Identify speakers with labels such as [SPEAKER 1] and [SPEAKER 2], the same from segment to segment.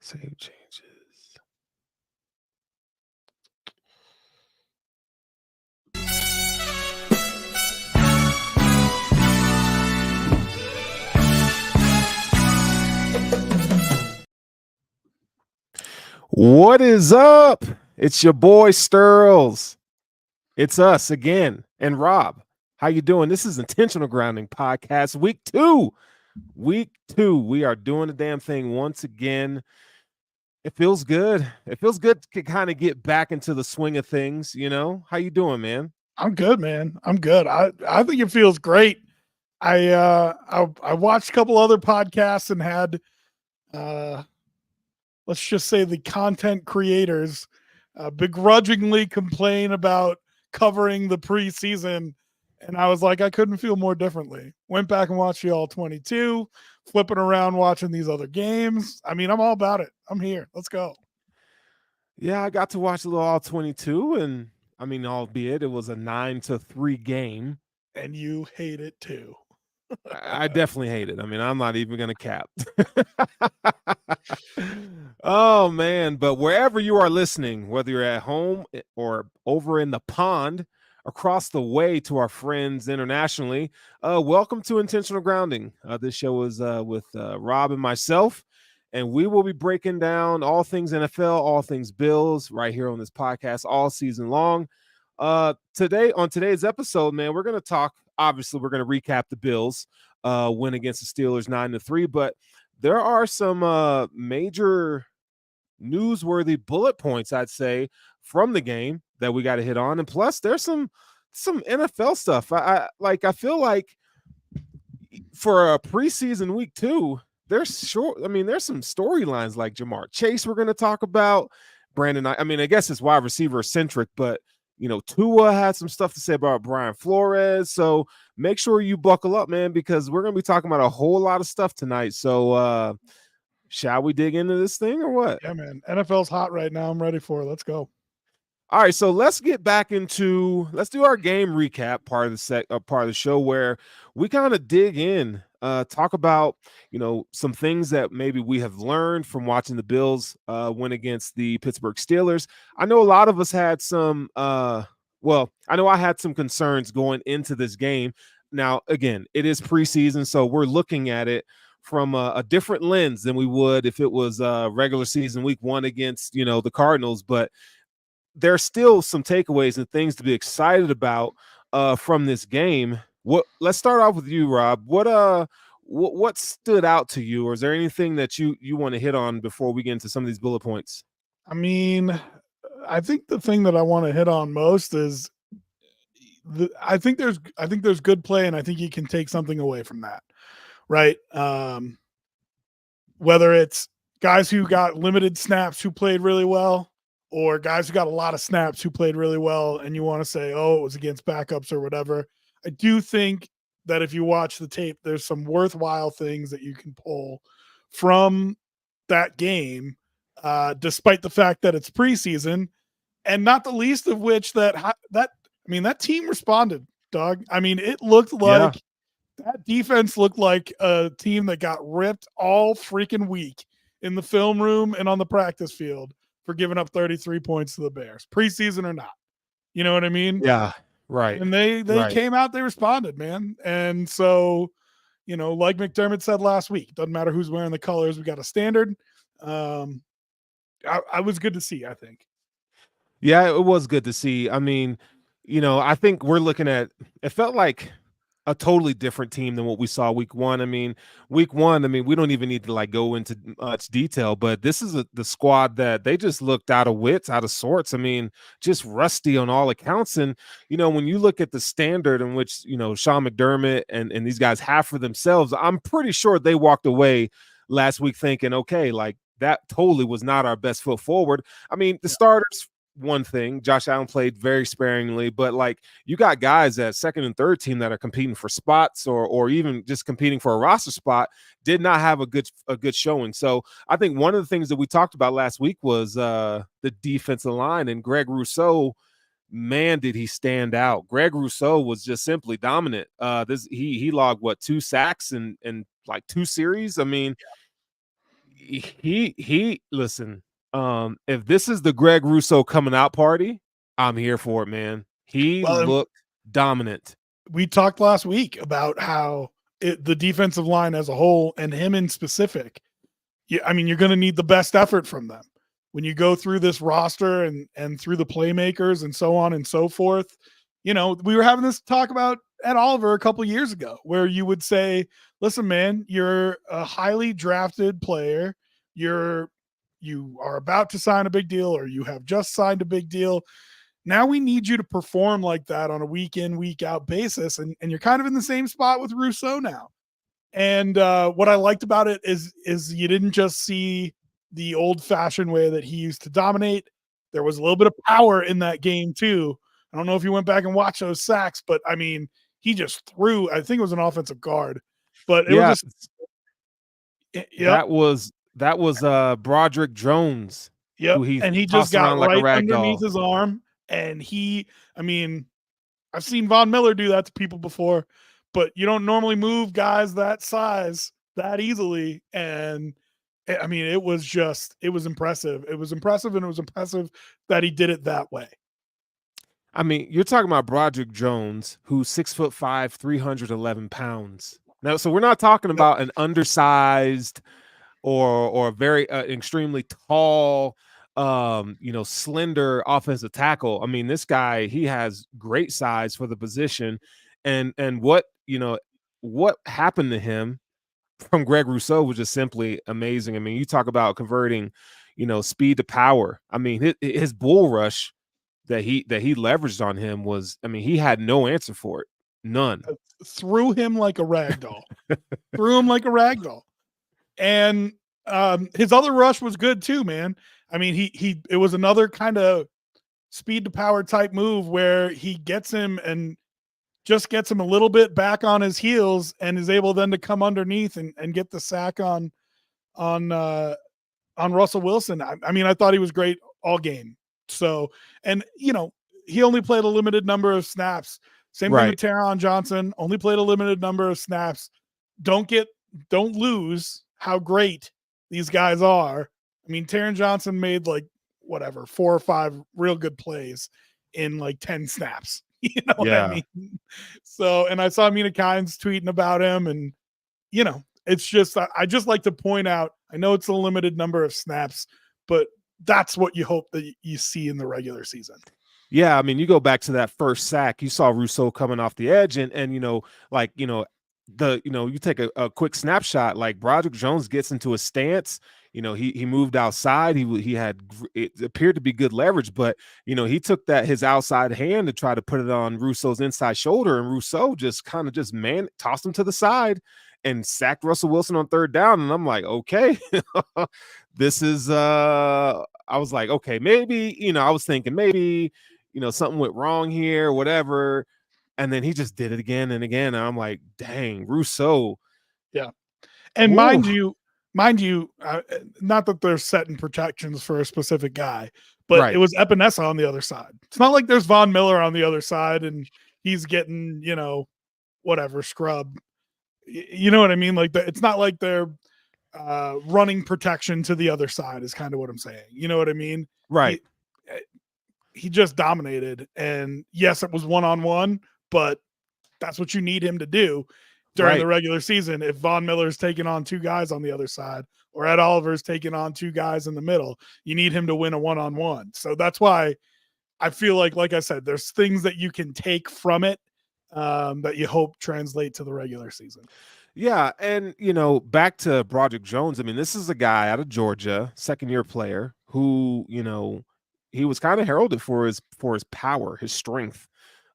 [SPEAKER 1] Save changes. What is up? It's your boy Sterls. It's us again. And Rob, how you doing? This is Intentional Grounding Podcast, week 2. Week 2. We are doing the damn thing once again. It feels good. It feels good to kind of get back into the swing of things, you know? How you doing, man?
[SPEAKER 2] I'm good, man. I'm good. I think it feels great. I watched a couple other podcasts and had let's just say the content creators begrudgingly complain about covering the preseason, and I was like, I couldn't feel more differently. Went back and watched the all 22, flipping around watching these other games. I mean, I'm all about it. I'm here. Let's go.
[SPEAKER 1] Yeah, I got to watch a little all 22, and I mean, albeit it was a 9-3 game.
[SPEAKER 2] And you hate it too.
[SPEAKER 1] I definitely hate it. I mean, I'm not even going to cap. Oh, man. But wherever you are listening, whether you're at home or over in the pond, across the way to our friends internationally, welcome to Intentional Grounding. This show is with Rob and myself, and we will be breaking down all things NFL, all things Bills right here on this podcast all season long. On today's episode, man, we're going to talk. Obviously, we're going to recap the Bills win against the Steelers 9-3, but there are some major newsworthy bullet points, I'd say, from the game that we got to hit on, and plus there's some NFL stuff. I feel like for a preseason week 2, there's some storylines like Jamar Chase we're going to talk about. Brandon, I mean, I guess it's wide receiver centric, but Tua had some stuff to say about Brian Flores. So make sure you buckle up, man, because we're going to be talking about a whole lot of stuff tonight. So shall we dig into this thing or what?
[SPEAKER 2] Yeah, man. NFL's hot right now. I'm ready for it. Let's go.
[SPEAKER 1] All right, so let's do our game recap part of the show where we kind of dig in, talk about some things that maybe we have learned from watching the Bills win against the Pittsburgh Steelers. I know a lot of us had some. I know I had some concerns going into this game. Now, again, it is preseason, so we're looking at it from a different lens than we would if it was regular season week 1 against the Cardinals, but there's still some takeaways and things to be excited about from this game. Let's start off with you, Rob. What stood out to you, or is there anything that you want to hit on before we get into some of these bullet points?
[SPEAKER 2] I mean, I think the thing that I want to hit on most is I think there's good play, and I think you can take something away from that, right? Whether it's guys who got limited snaps who played really well, or guys who got a lot of snaps who played really well, and you want to say, oh, it was against backups or whatever. I do think that if you watch the tape, there's some worthwhile things that you can pull from that game, despite the fact that it's preseason, and not the least of which that team responded, dog. I mean, it looked like that defense looked like a team that got ripped all freaking week in the film room and on the practice field for giving up 33 points to the Bears, preseason or not. You know what I mean?
[SPEAKER 1] Yeah, right.
[SPEAKER 2] And they came out, they responded, man. And so, like McDermott said last week, doesn't matter who's wearing the colors, we got a standard. I was good to see, I think.
[SPEAKER 1] Yeah, it was good to see. I mean, I think we're looking at it felt like a totally different team than what we saw week 1. I mean, week 1, we don't even need to go into much detail, but this is the squad that they just looked out of wits, out of sorts. I mean, just rusty on all accounts. And, when you look at the standard in which, Sean McDermott and these guys have for themselves, I'm pretty sure they walked away last week thinking, okay, like that totally was not our best foot forward. I mean, the starters, one thing, Josh Allen played very sparingly, but you got guys at second and third team that are competing for spots or even just competing for a roster spot did not have a good showing. So I think one of the things that we talked about last week was the defensive line, and Greg Rousseau, man, did he stand out. Greg Rousseau was just simply dominant. He logged 2 sacks in 2 series. I mean, he listen, if this is the Greg Rousseau coming out party, I'm here for it, man. He
[SPEAKER 2] Well,
[SPEAKER 1] looked dominant.
[SPEAKER 2] we talked last week about how the defensive line as a whole and him in specific, I mean, you're going to need the best effort from them when you go through this roster and through the playmakers and so on and so forth. You know, we were having this talk about Ed Oliver a couple years ago, where you would say, listen, man, you're a highly drafted player. You are about to sign a big deal, or you have just signed a big deal. Now we need you to perform like that on a week in, week out basis. And you're kind of in the same spot with Rousseau now. And what I liked about it is you didn't just see the old fashioned way that he used to dominate. There was a little bit of power in that game too. I don't know if you went back and watched those sacks, but I mean, he just threw, I think it was an offensive guard, but it was just,
[SPEAKER 1] that was Broderick Jones.
[SPEAKER 2] Yep. And he just got right underneath
[SPEAKER 1] doll.
[SPEAKER 2] his arm. And I mean, I've seen Von Miller do that to people before, but you don't normally move guys that size that easily. And I mean, it was impressive. It was impressive, and it was impressive that he did it that way.
[SPEAKER 1] I mean, you're talking about Broderick Jones, who's 6'5", 311 pounds. Now, so we're not talking about an undersized or very extremely tall, slender offensive tackle. I mean, this guy, he has great size for the position, and what happened to him from Greg Rousseau was just simply amazing. I mean, you talk about converting, speed to power. I mean, his bull rush that he leveraged on him was, I mean, he had no answer for it. None.
[SPEAKER 2] Threw him like a rag doll. And his other rush was good too, man. I mean, it was another kind of speed to power type move where he gets him and just gets him a little bit back on his heels and is able then to come underneath and get the sack on Russell Wilson. I mean, I thought he was great all game. So, and he only played a limited number of snaps. Same thing with Taron Johnson, only played a limited number of snaps. Don't lose how great these guys are. I mean, Taron Johnson made 4 or 5 real good plays in 10 snaps. You know what I mean? So, and I saw Mina Kimes tweeting about him, and it's just, I just like to point out, I know it's a limited number of snaps, but that's what you hope that you see in the regular season.
[SPEAKER 1] Yeah, I mean, you go back to that first sack, you saw Rousseau coming off the edge, and you take a quick snapshot, like Broderick Jones gets into a stance, he moved outside, he had, it appeared to be good leverage, but he took his outside hand to try to put it on Rousseau's inside shoulder, and Rousseau just tossed him to the side and sacked Russell Wilson on third down. And I'm like, okay, this is I was like, okay, maybe, I was thinking maybe, something went wrong here, whatever. And then he just did it again and again. And I'm like, dang, Rousseau.
[SPEAKER 2] Yeah. And mind you, not that they're setting protections for a specific guy, but It was Epinesa on the other side. It's not like there's Von Miller on the other side and he's getting, whatever scrub. You know what I mean? It's not like they're running protection to the other side is kind of what I'm saying. You know what I mean?
[SPEAKER 1] Right.
[SPEAKER 2] He just dominated, and yes, it was one-on-one, but that's what you need him to do during the regular season. If Von Miller's taking on 2 guys on the other side, or Ed Oliver's taking on 2 guys in the middle, you need him to win a one-on-one. So that's why I feel like I said, there's things that you can take from it that you hope translate to the regular season.
[SPEAKER 1] Yeah, and back to Broderick Jones. I mean, this is a guy out of Georgia, second-year player, who he was kind of heralded for his power, his strength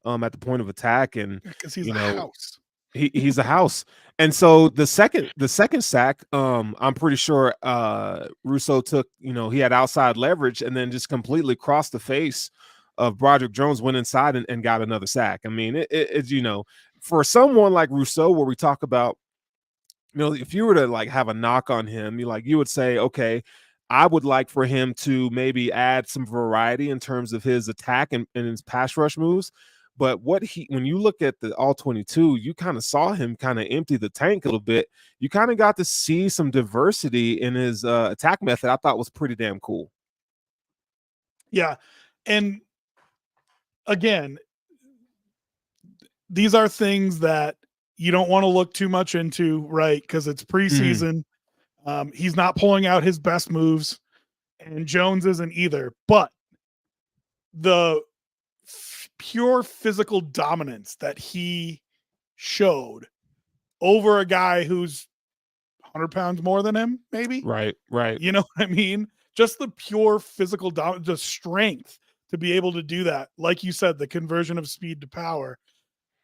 [SPEAKER 1] at the point of attack, and
[SPEAKER 2] because he's a house.
[SPEAKER 1] He's a house. And so the second sack, I'm pretty sure Rousseau took, he had outside leverage and then just completely crossed the face of Broderick Jones, went inside and got another sack. I mean, it's for someone like Rousseau, where we talk about, if you were to have a knock on him, you would say, okay, I would like for him to maybe add some variety in terms of his attack and his pass rush moves. But when you look at the all 22, you kind of saw him kind of empty the tank a little bit. You kind of got to see some diversity in his attack method. I thought was pretty damn cool.
[SPEAKER 2] Yeah. And again, these are things that you don't want to look too much into, right? Because it's preseason. He's not pulling out his best moves, and Jones isn't either. But the pure physical dominance that he showed over a guy who's 100 pounds more than him, maybe.
[SPEAKER 1] Right.
[SPEAKER 2] You know what I mean? Just the pure physical dominance, the strength to be able to do that. Like you said, the conversion of speed to power.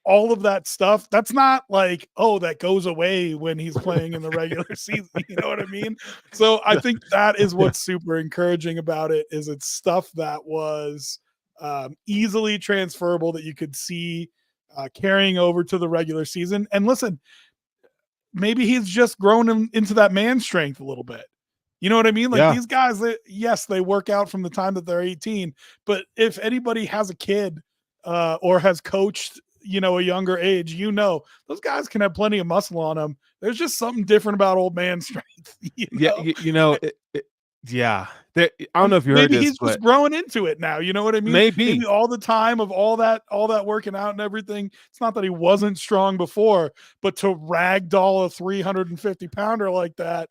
[SPEAKER 2] All of that stuff, that's not like, oh, that goes away when he's playing in the regular season. You know what I mean? So I think that is what's super encouraging about it, is it's stuff that was easily transferable that you could see carrying over to the regular season. And listen, maybe he's just grown into that man strength a little bit. You know what I mean? Like these guys, yes, they work out from the time that they're 18, but if anybody has a kid or has coached, you know, a younger age, you know, those guys can have plenty of muscle on them. There's just something different about old man strength.
[SPEAKER 1] Yeah. I don't know if you heard
[SPEAKER 2] maybe
[SPEAKER 1] this,
[SPEAKER 2] he's just growing into it now. You know what I mean? Maybe all the time of all that working out and everything. It's not that he wasn't strong before, but to ragdoll a 350 pounder like that,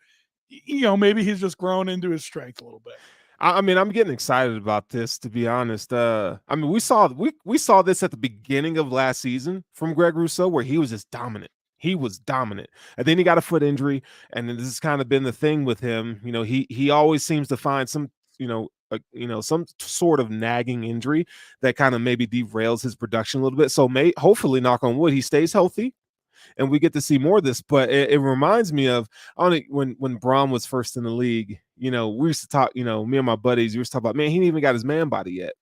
[SPEAKER 2] you know, maybe he's just grown into his strength a little bit.
[SPEAKER 1] I mean, I'm getting excited about this, to be honest. I mean, we saw this at the beginning of last season from Greg Rousseau, where he was just dominant. He was dominant, and then he got a foot injury, and this has kind of been the thing with him. You know, he always seems to find some, some sort of nagging injury that kind of maybe derails his production a little bit. So, hopefully, knock on wood, he stays healthy, and we get to see more of this. But it reminds me of when Braun was first in the league. You know, we used to talk, you know, me and my buddies, we used to talk about, man, he ain't even got his man body yet.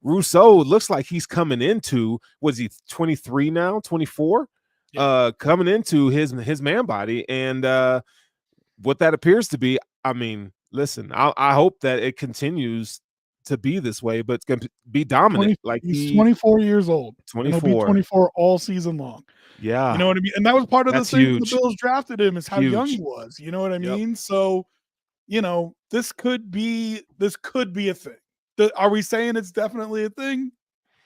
[SPEAKER 1] Rousseau looks like he's coming into, was he 23 now, 24? Yeah. Coming into his man body. And what that appears to be, I mean, listen, I hope that it continues to be this way, but it's going to be dominant.
[SPEAKER 2] He's 24 years old.
[SPEAKER 1] 24.
[SPEAKER 2] He'll be 24 all season long.
[SPEAKER 1] Yeah.
[SPEAKER 2] You know what I mean? And that was part of the thing
[SPEAKER 1] huge.
[SPEAKER 2] The Bills drafted him, is how young he was. You know what I mean? So, you know, this could be a thing. Are we saying it's definitely a thing?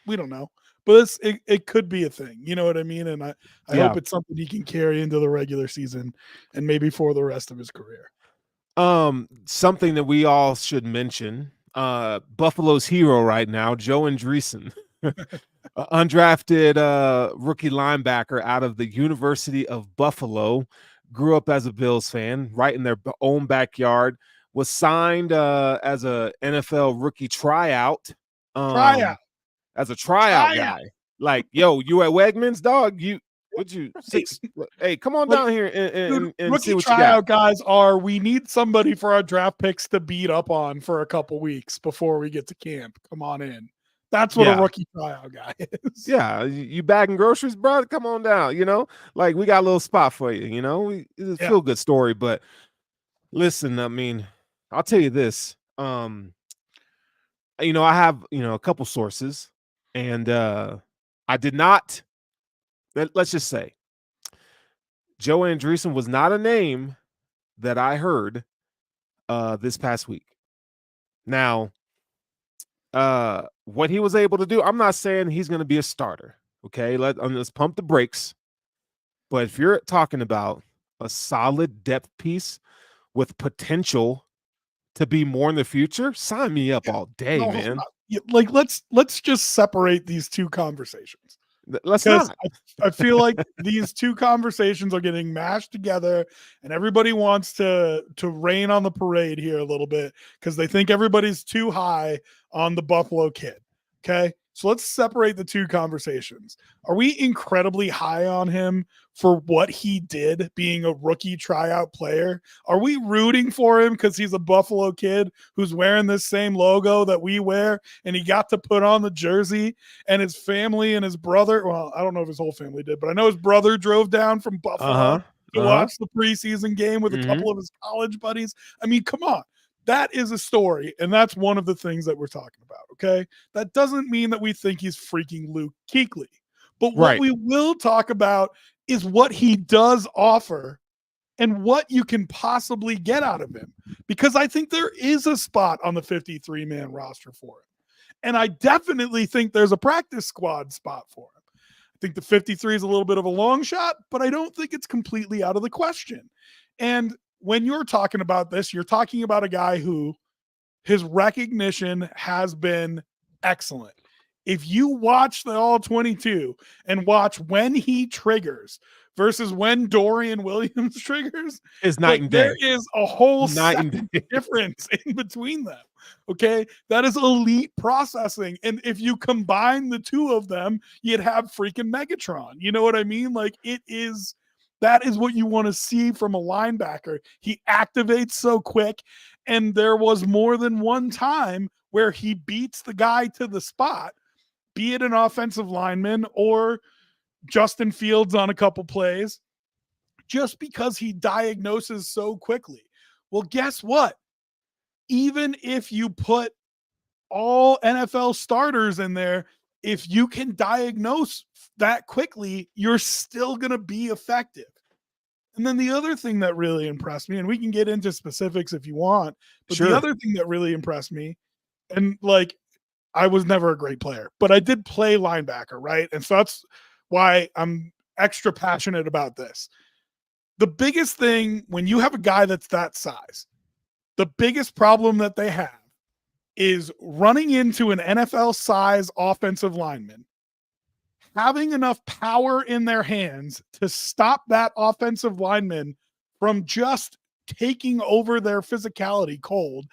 [SPEAKER 2] We don't know. But it could be a thing. You know what I mean? And I hope it's something he can carry into the regular season and maybe for the rest of his career.
[SPEAKER 1] Something that we all should mention, Buffalo's hero right now, Joe Andreessen. Undrafted rookie linebacker out of the University of Buffalo, grew up as a Bills fan, right in their own backyard, was signed as a NFL rookie tryout. As a tryout guy. Like, yo, you at Wegmans, dog? Hey, come on down here and
[SPEAKER 2] rookie
[SPEAKER 1] see what
[SPEAKER 2] tryout
[SPEAKER 1] you got.
[SPEAKER 2] we need somebody for our draft picks to beat up on for a couple weeks before we get to camp. Come on in. That's what a rookie tryout guy is.
[SPEAKER 1] Yeah, you bagging groceries, bro? Come on down. You know, like, we got a little spot for you. You know, it's a feel good story. But listen, I mean, I'll tell you this. You know, I have a couple sources, and I did not. Let's just say, Joe Andreessen was not a name that I heard this past week. Now, what he was able to do, I'm not saying he's going to be a starter. Okay, let's pump the brakes. But if you're talking about a solid depth piece with potential to be more in the future, sign me up all day, man.
[SPEAKER 2] Like, let's just separate these two conversations.
[SPEAKER 1] Let's not.
[SPEAKER 2] I feel like these two conversations are getting mashed together, and everybody wants to rain on the parade here a little bit because they think everybody's too high on the Buffalo kid. Okay, so let's separate the two conversations. Are we incredibly high on him for what he did being a rookie tryout player? Are we rooting for him because he's a Buffalo kid who's wearing this same logo that we wear, and he got to put on the jersey, and his family and his brother, well, I don't know if his whole family did, but I know his brother drove down from Buffalo to watch the preseason game with a couple of his college buddies? I mean, come on. That is a story, and that's one of the things that we're talking about, okay? That doesn't mean that we think he's freaking Luke Kuechly. But what
[SPEAKER 1] Right.
[SPEAKER 2] we will talk about is what he does offer and what you can possibly get out of him. Because I think there is a spot on the 53-man roster for him. And I definitely think there's a practice squad spot for him. I think the 53 is a little bit of a long shot, but I don't think it's completely out of the question. And when you're talking about this, you're talking about a guy who his recognition has been excellent. If you watch the All 22 and watch when he triggers versus when Dorian Williams triggers,
[SPEAKER 1] It's night and
[SPEAKER 2] there
[SPEAKER 1] day.
[SPEAKER 2] is a whole
[SPEAKER 1] Night and
[SPEAKER 2] second
[SPEAKER 1] day.
[SPEAKER 2] difference in between them. Okay. That is elite processing. And if you combine the two of them, you'd have freaking Megatron. You know what I mean? Like that is what you want to see from a linebacker. He activates so quick. And there was more than one time where he beats the guy to the spot, be it an offensive lineman or Justin Fields on a couple plays, just because he diagnoses so quickly. Well, guess what? Even if you put all NFL starters in there, if you can diagnose that quickly, you're still going to be effective. And then the other thing that really impressed me, and we can get into specifics if you want, but
[SPEAKER 1] Sure.
[SPEAKER 2] the other thing that really impressed me, and like I was never a great player, but I did play linebacker, right? And so that's why I'm extra passionate about this. The biggest thing when you have a guy that's that size, the biggest problem that they have is running into an NFL size offensive lineman, having enough power in their hands to stop that offensive lineman from just taking over their physicality cold,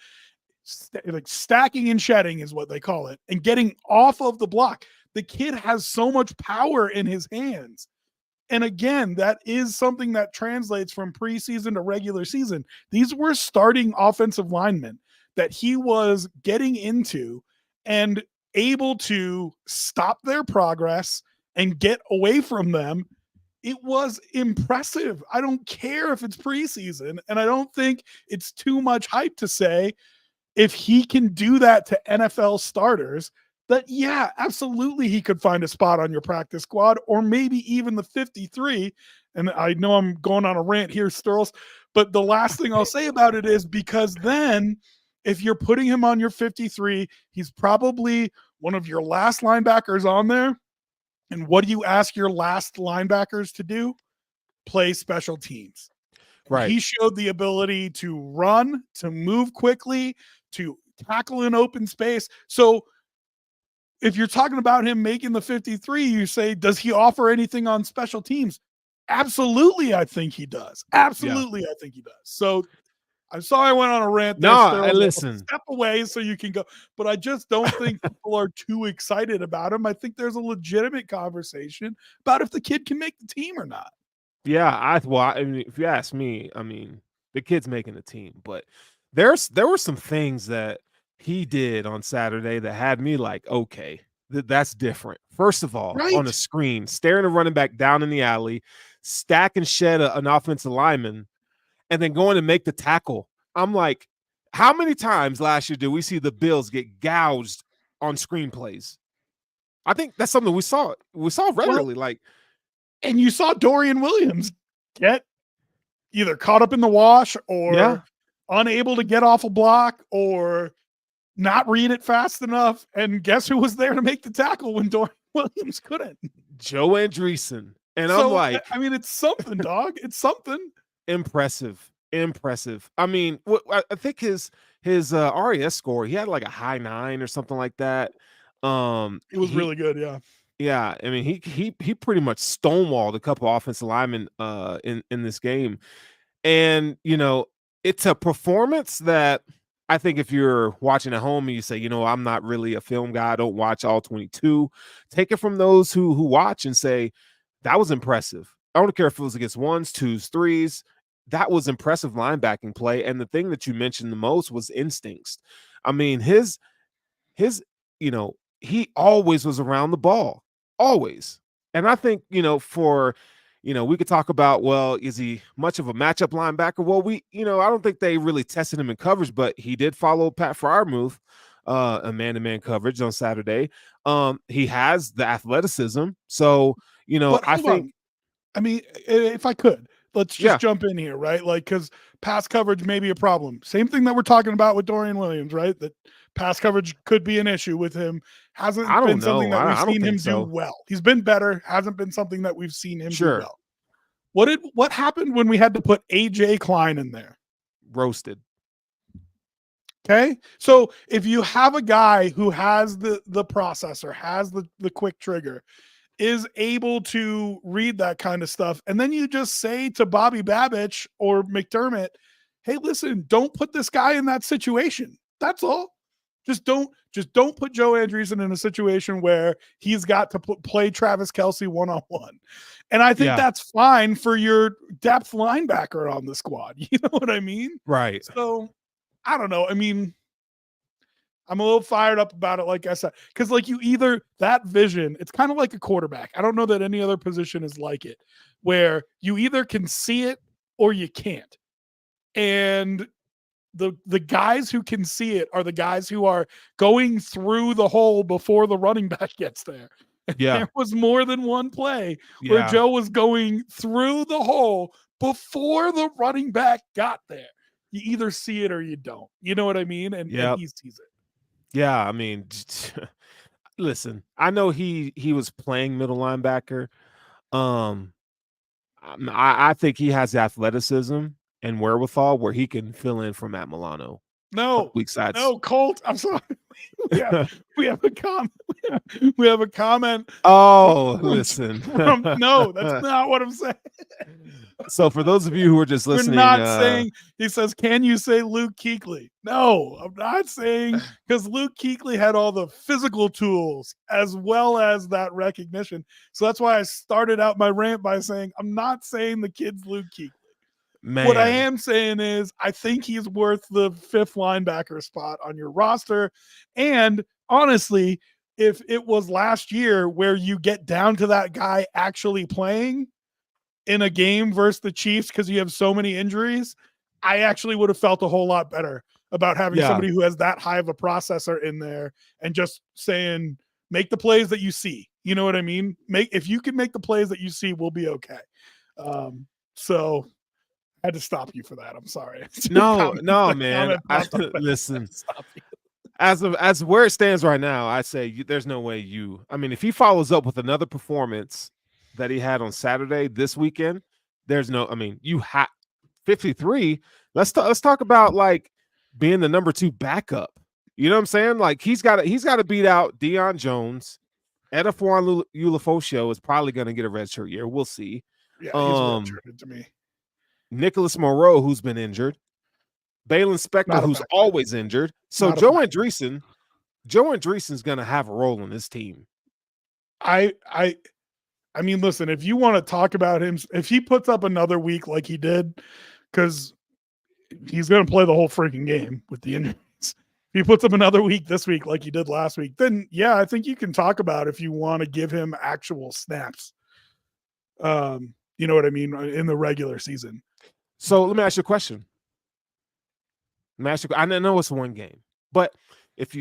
[SPEAKER 2] like stacking and shedding is what they call it, and getting off of the block. The kid has so much power in his hands. And again, that is something that translates from preseason to regular season. These were starting offensive linemen that he was getting into and able to stop their progress and get away from them. It was impressive. I don't care if it's preseason, and I don't think it's too much hype to say if he can do that to NFL starters, that yeah, absolutely he could find a spot on your practice squad or maybe even the 53. And I know I'm going on a rant here, Sturls, but the last thing I'll say about it is because then if you're putting him on your 53, he's probably one of your last linebackers on there. And what do you ask your last linebackers to do? Play special teams.
[SPEAKER 1] Right.
[SPEAKER 2] He showed the ability to run, to move quickly, to tackle in open space. So if you're talking about him making the 53, you say, does he offer anything on special teams? Absolutely, I think he does. Absolutely, I think he does. So I'm sorry I went on a rant there.
[SPEAKER 1] No,
[SPEAKER 2] Sterling.
[SPEAKER 1] listen.
[SPEAKER 2] Step away so you can go. But I just don't think people are too excited about him. I think there's a legitimate conversation about if the kid can make the team or not.
[SPEAKER 1] Yeah, I mean, if you ask me, I mean, the kid's making the team, but there were some things that he did on Saturday that had me like, okay, that's different. First of all, on the screen, staring a running back down in the alley, stack and shed an offensive lineman, and then going to make the tackle. I'm like, how many times last year did we see the Bills get gouged on screenplays? I think that's something we saw regularly.
[SPEAKER 2] And you saw Dorian Williams get either caught up in the wash or unable to get off a block or not read it fast enough. And guess who was there to make the tackle when Dorian Williams couldn't?
[SPEAKER 1] Joe Andreessen. And I'm like,
[SPEAKER 2] I mean, it's something, dog. It's something.
[SPEAKER 1] Impressive. I mean, I think his RAS score, he had like a high 9 or something like that.
[SPEAKER 2] It was really good, yeah.
[SPEAKER 1] Yeah, I mean, he pretty much stonewalled a couple offensive linemen in this game. And, you know, it's a performance that I think if you're watching at home and you say, you know, I'm not really a film guy, I don't watch all 22, take it from those who watch and say, that was impressive. I don't care if it was against ones, twos, threes. That was impressive linebacking play. And the thing that you mentioned the most was instincts. I mean, his, you know, he always was around the ball, always. And I think, you know, for we could talk about, well, is he much of a matchup linebacker? Well, I don't think they really tested him in coverage, but he did follow Pat Freiermuth, a man-to-man coverage on Saturday. He has the athleticism. So,
[SPEAKER 2] But
[SPEAKER 1] I
[SPEAKER 2] hold
[SPEAKER 1] think,
[SPEAKER 2] on. I mean, if I could, let's just
[SPEAKER 1] yeah,
[SPEAKER 2] jump in here, right? Like, because pass coverage may be a problem. Same thing that we're talking about with Dorian Williams, right? That pass coverage could be an issue with him.
[SPEAKER 1] I
[SPEAKER 2] Hasn't been
[SPEAKER 1] don't
[SPEAKER 2] something
[SPEAKER 1] know.
[SPEAKER 2] that we've
[SPEAKER 1] I don't
[SPEAKER 2] seen him
[SPEAKER 1] think
[SPEAKER 2] do
[SPEAKER 1] so.
[SPEAKER 2] well. He's been better. Hasn't been something that we've seen him do
[SPEAKER 1] Sure.
[SPEAKER 2] well. What happened when we had to put AJ Klein in there?
[SPEAKER 1] Roasted.
[SPEAKER 2] Okay. So if you have a guy who has the processor, has the quick trigger, is able to read that kind of stuff, and then you just say to Bobby Babich or McDermott, hey, listen, don't put this guy in that situation. That's all. Just don't put Joe Andreessen in a situation where he's got to play Travis Kelce one-on-one. And I think
[SPEAKER 1] Yeah.
[SPEAKER 2] that's fine for your depth linebacker on the squad. You know what I mean?
[SPEAKER 1] Right.
[SPEAKER 2] So I don't know. I mean, I'm a little fired up about it, like I said, because like you either that vision, it's kind of like a quarterback. I don't know that any other position is like it, where you either can see it or you can't. And the guys who can see it are the guys who are going through the hole before the running back gets there.
[SPEAKER 1] Yeah.
[SPEAKER 2] There was more than one play where
[SPEAKER 1] Yeah.
[SPEAKER 2] Joe was going through the hole before the running back got there. You either see it or you don't. You know what I mean? And he sees it.
[SPEAKER 1] Yeah. I mean, listen, I know he was playing middle linebacker. I think he has the athleticism and wherewithal where he can fill in for Matt Milano.
[SPEAKER 2] No,
[SPEAKER 1] weak sides.
[SPEAKER 2] no, Colt. I'm sorry. we have a comment. We have a comment.
[SPEAKER 1] Oh, listen.
[SPEAKER 2] No, that's not what I'm saying.
[SPEAKER 1] So for those of you who are just listening,
[SPEAKER 2] we're not saying. He says, "Can you say Luke Kuechly?" No, I'm not saying, because Luke Kuechly had all the physical tools as well as that recognition. So that's why I started out my rant by saying I'm not saying the kid's Luke Kuechly.
[SPEAKER 1] Man.
[SPEAKER 2] What I am saying is I think he's worth the 5th linebacker spot on your roster. And honestly, if it was last year where you get down to that guy actually playing in a game versus the Chiefs because you have so many injuries, I actually would have felt a whole lot better about having somebody who has that high of a processor in there and just saying, make the plays that you see. You know what I mean? If you can make the plays that you see, we'll be okay. So I had to stop you for that. I'm sorry.
[SPEAKER 1] No, man. Listen, as where it stands right now, I say there's no way if he follows up with another performance that he had on Saturday this weekend, there's no, you have 53. Let's talk about like being the number 2 backup. You know what I'm saying? Like he's got to beat out Deion Jones. Edafon Ulafosio is probably going to get a redshirt year. We'll see.
[SPEAKER 2] Yeah, he's redshirted to me.
[SPEAKER 1] Nicholas Moreau, who's been injured, Balin Spector, who's always injured. So Joe Andreessen's going to have a role in this team.
[SPEAKER 2] I mean, listen, if you want to talk about him, if he puts up another week like he did, because he's going to play the whole freaking game with the injuries. If he puts up another week this week like he did last week, then yeah, I think you can talk about if you want to give him actual snaps. You know what I mean? In the regular season.
[SPEAKER 1] So let me ask you a question. I know it's one game, but if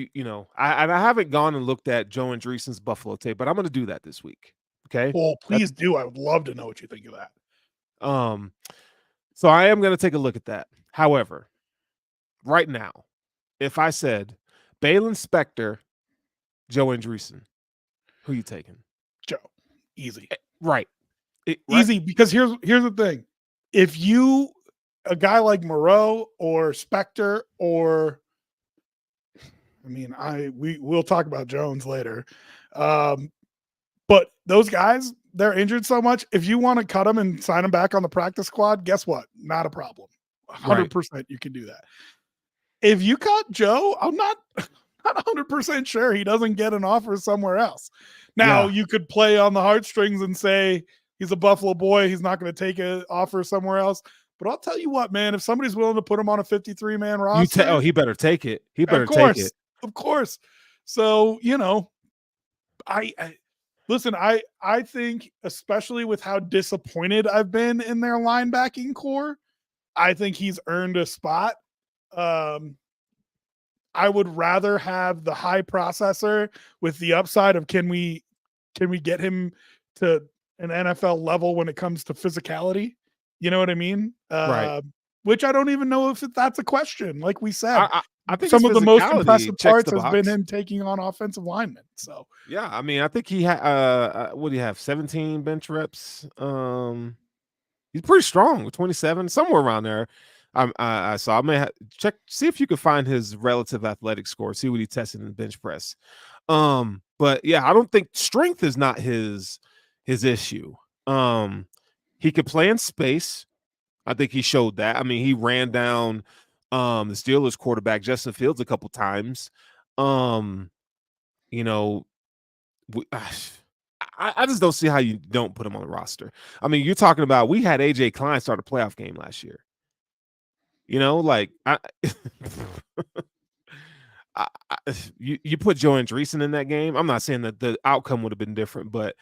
[SPEAKER 1] I haven't gone and looked at Joe Andreessen's Buffalo tape, but I'm going to do that this week. Okay.
[SPEAKER 2] Well, please do. I would love to know what you think of that.
[SPEAKER 1] So I am going to take a look at that. However, right now, if I said Balin Spector, Joe Andreessen, who are you taking?
[SPEAKER 2] Joe. Easy.
[SPEAKER 1] Right.
[SPEAKER 2] Easy, because here's the thing. If a guy like Moreau or Spector or we'll talk about Jones later. But those guys, they're injured so much. If you want to cut them and sign them back on the practice squad, guess what? Not a problem. 100% you can do that. If you cut Joe, I'm not 100% sure he doesn't get an offer somewhere else. Now, you could play on the heartstrings and say he's a Buffalo boy. He's not going to take an offer somewhere else. But I'll tell you what, man, if somebody's willing to put him on a 53-man roster.
[SPEAKER 1] He better take it. He better take it.
[SPEAKER 2] Of course. So, I Listen, I think, especially with how disappointed I've been in their linebacking core, I think he's earned a spot. Um, I would rather have the high processor with the upside of can we get him to an NFL level when it comes to physicality? You know what I mean?
[SPEAKER 1] Right.
[SPEAKER 2] Which I don't even know if that's a question. Like we said,
[SPEAKER 1] I think his
[SPEAKER 2] some of the most
[SPEAKER 1] physicality
[SPEAKER 2] impressive
[SPEAKER 1] checks
[SPEAKER 2] parts
[SPEAKER 1] the
[SPEAKER 2] has been
[SPEAKER 1] box.
[SPEAKER 2] him taking on offensive linemen. So
[SPEAKER 1] Yeah, I mean, I think he had what do you have? 17 bench reps. He's pretty strong with 27, somewhere around there. I saw. I may check, see if you can find his relative athletic score, see what he tested in the bench press. But yeah, I don't think strength is not his issue. He could play in space. I think he showed that. I mean, he ran down the Steelers quarterback Justin Fields a couple times. Um, you know, I just don't see how you don't put him on the roster. I mean, you're talking about we had AJ Klein start a playoff game last year. You know, like you put Joe Andreessen in that game. I'm not saying that the outcome would have been different, but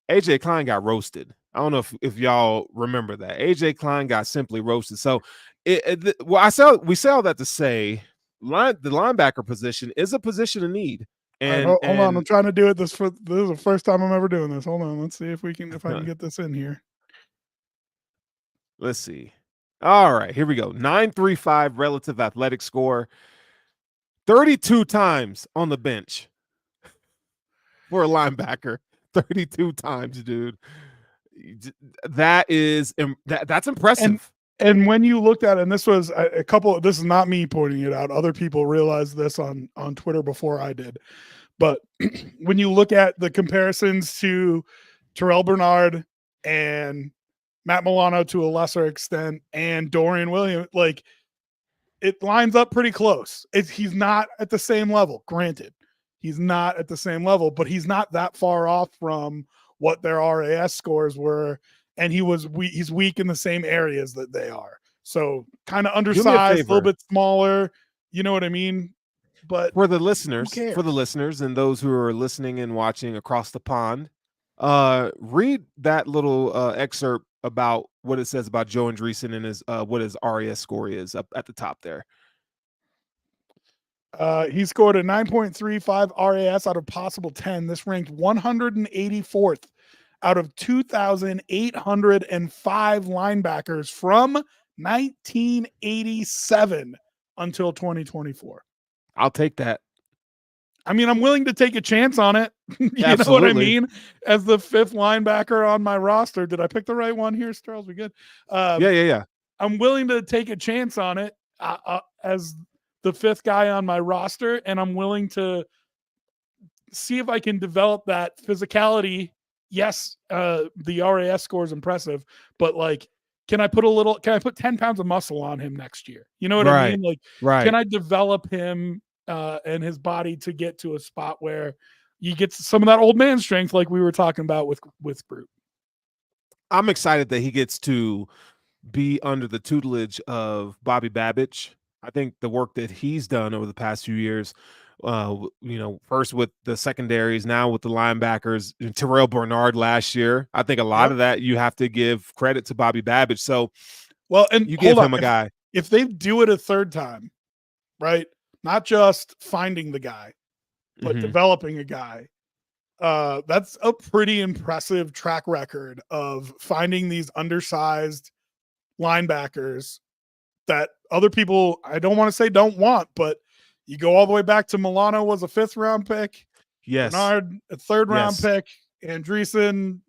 [SPEAKER 1] AJ Klein got roasted. I don't know if y'all remember that. AJ Klein got simply roasted. So, we say all that to say, the linebacker position is a position of need.
[SPEAKER 2] all right,
[SPEAKER 1] And
[SPEAKER 2] hold on. I'm trying to do it. This is the first time I'm ever doing this. Hold on. Let's see if I can get this in here.
[SPEAKER 1] Let's see. All right, here we go. 935 relative athletic score. 32 times on the bench for a linebacker. 32 times, dude. That's impressive.
[SPEAKER 2] And when you looked at it, and this was a couple, this is not me pointing it out. Other people realized this on Twitter before I did. But when you look at the comparisons to Terrell Bernard and Matt Milano to a lesser extent and Dorian Williams, like it lines up pretty close. He's not at the same level. Granted, he's not at the same level, but he's not that far off from what their RAS scores were. And he's weak in the same areas that they are. So kind of undersized, a little bit smaller. You know what I mean? But
[SPEAKER 1] for the listeners and those who are listening and watching across the pond, read that little excerpt about what it says about Joe Andreessen and his what his RAS score is up at the top there.
[SPEAKER 2] He scored a 9.35 RAS out of possible 10. This ranked 184th out of 2,805 linebackers from 1987 until 2024.
[SPEAKER 1] I'll take that.
[SPEAKER 2] I mean, I'm willing to take a chance on it. You know what I mean? As the fifth linebacker on my roster. Did I pick the right one here, Charles? We good?
[SPEAKER 1] Yeah.
[SPEAKER 2] I'm willing to take a chance on it as the fifth guy on my roster, and I'm willing to see if I can develop that physicality. Yes, the RAS score is impressive, but like, can I put 10 pounds of muscle on him next year? You know what I mean? Like, can I develop him and his body to get to a spot where you get some of that old man strength, like we were talking about with Brute?
[SPEAKER 1] I'm excited that he gets to be under the tutelage of Bobby Babich. I think the work that he's done over the past few years, first with the secondaries, now with the linebackers, Terrell Bernard last year. I think a lot of that you have to give credit to Bobby Babich. So,
[SPEAKER 2] well, and
[SPEAKER 1] you give him a guy.
[SPEAKER 2] If they do it a third time, right? Not just finding the guy, but developing a guy. That's a pretty impressive track record of finding these undersized linebackers that other people, I don't want to say don't want, but you go all the way back to Milano was a 5th round pick.
[SPEAKER 1] Yes.
[SPEAKER 2] Bernard, a 3rd round pick. Andreessen,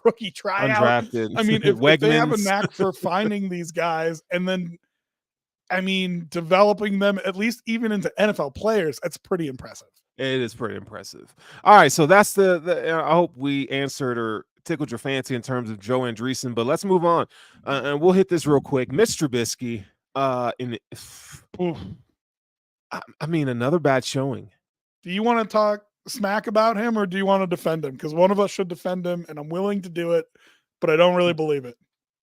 [SPEAKER 2] rookie tryout.
[SPEAKER 1] Undrafted.
[SPEAKER 2] I mean, if they have a knack for finding these guys and then, I mean, developing them at least even into NFL players, that's pretty impressive.
[SPEAKER 1] It is pretty impressive. All right, so that's the I hope we answered or tickled your fancy in terms of Joe Andreessen, but let's move on. And we'll hit this real quick. Mitch Trubisky, I mean, another bad showing.
[SPEAKER 2] Do you want to talk smack about him or do you want to defend him? Because one of us should defend him, and I'm willing to do it, but I don't really believe it.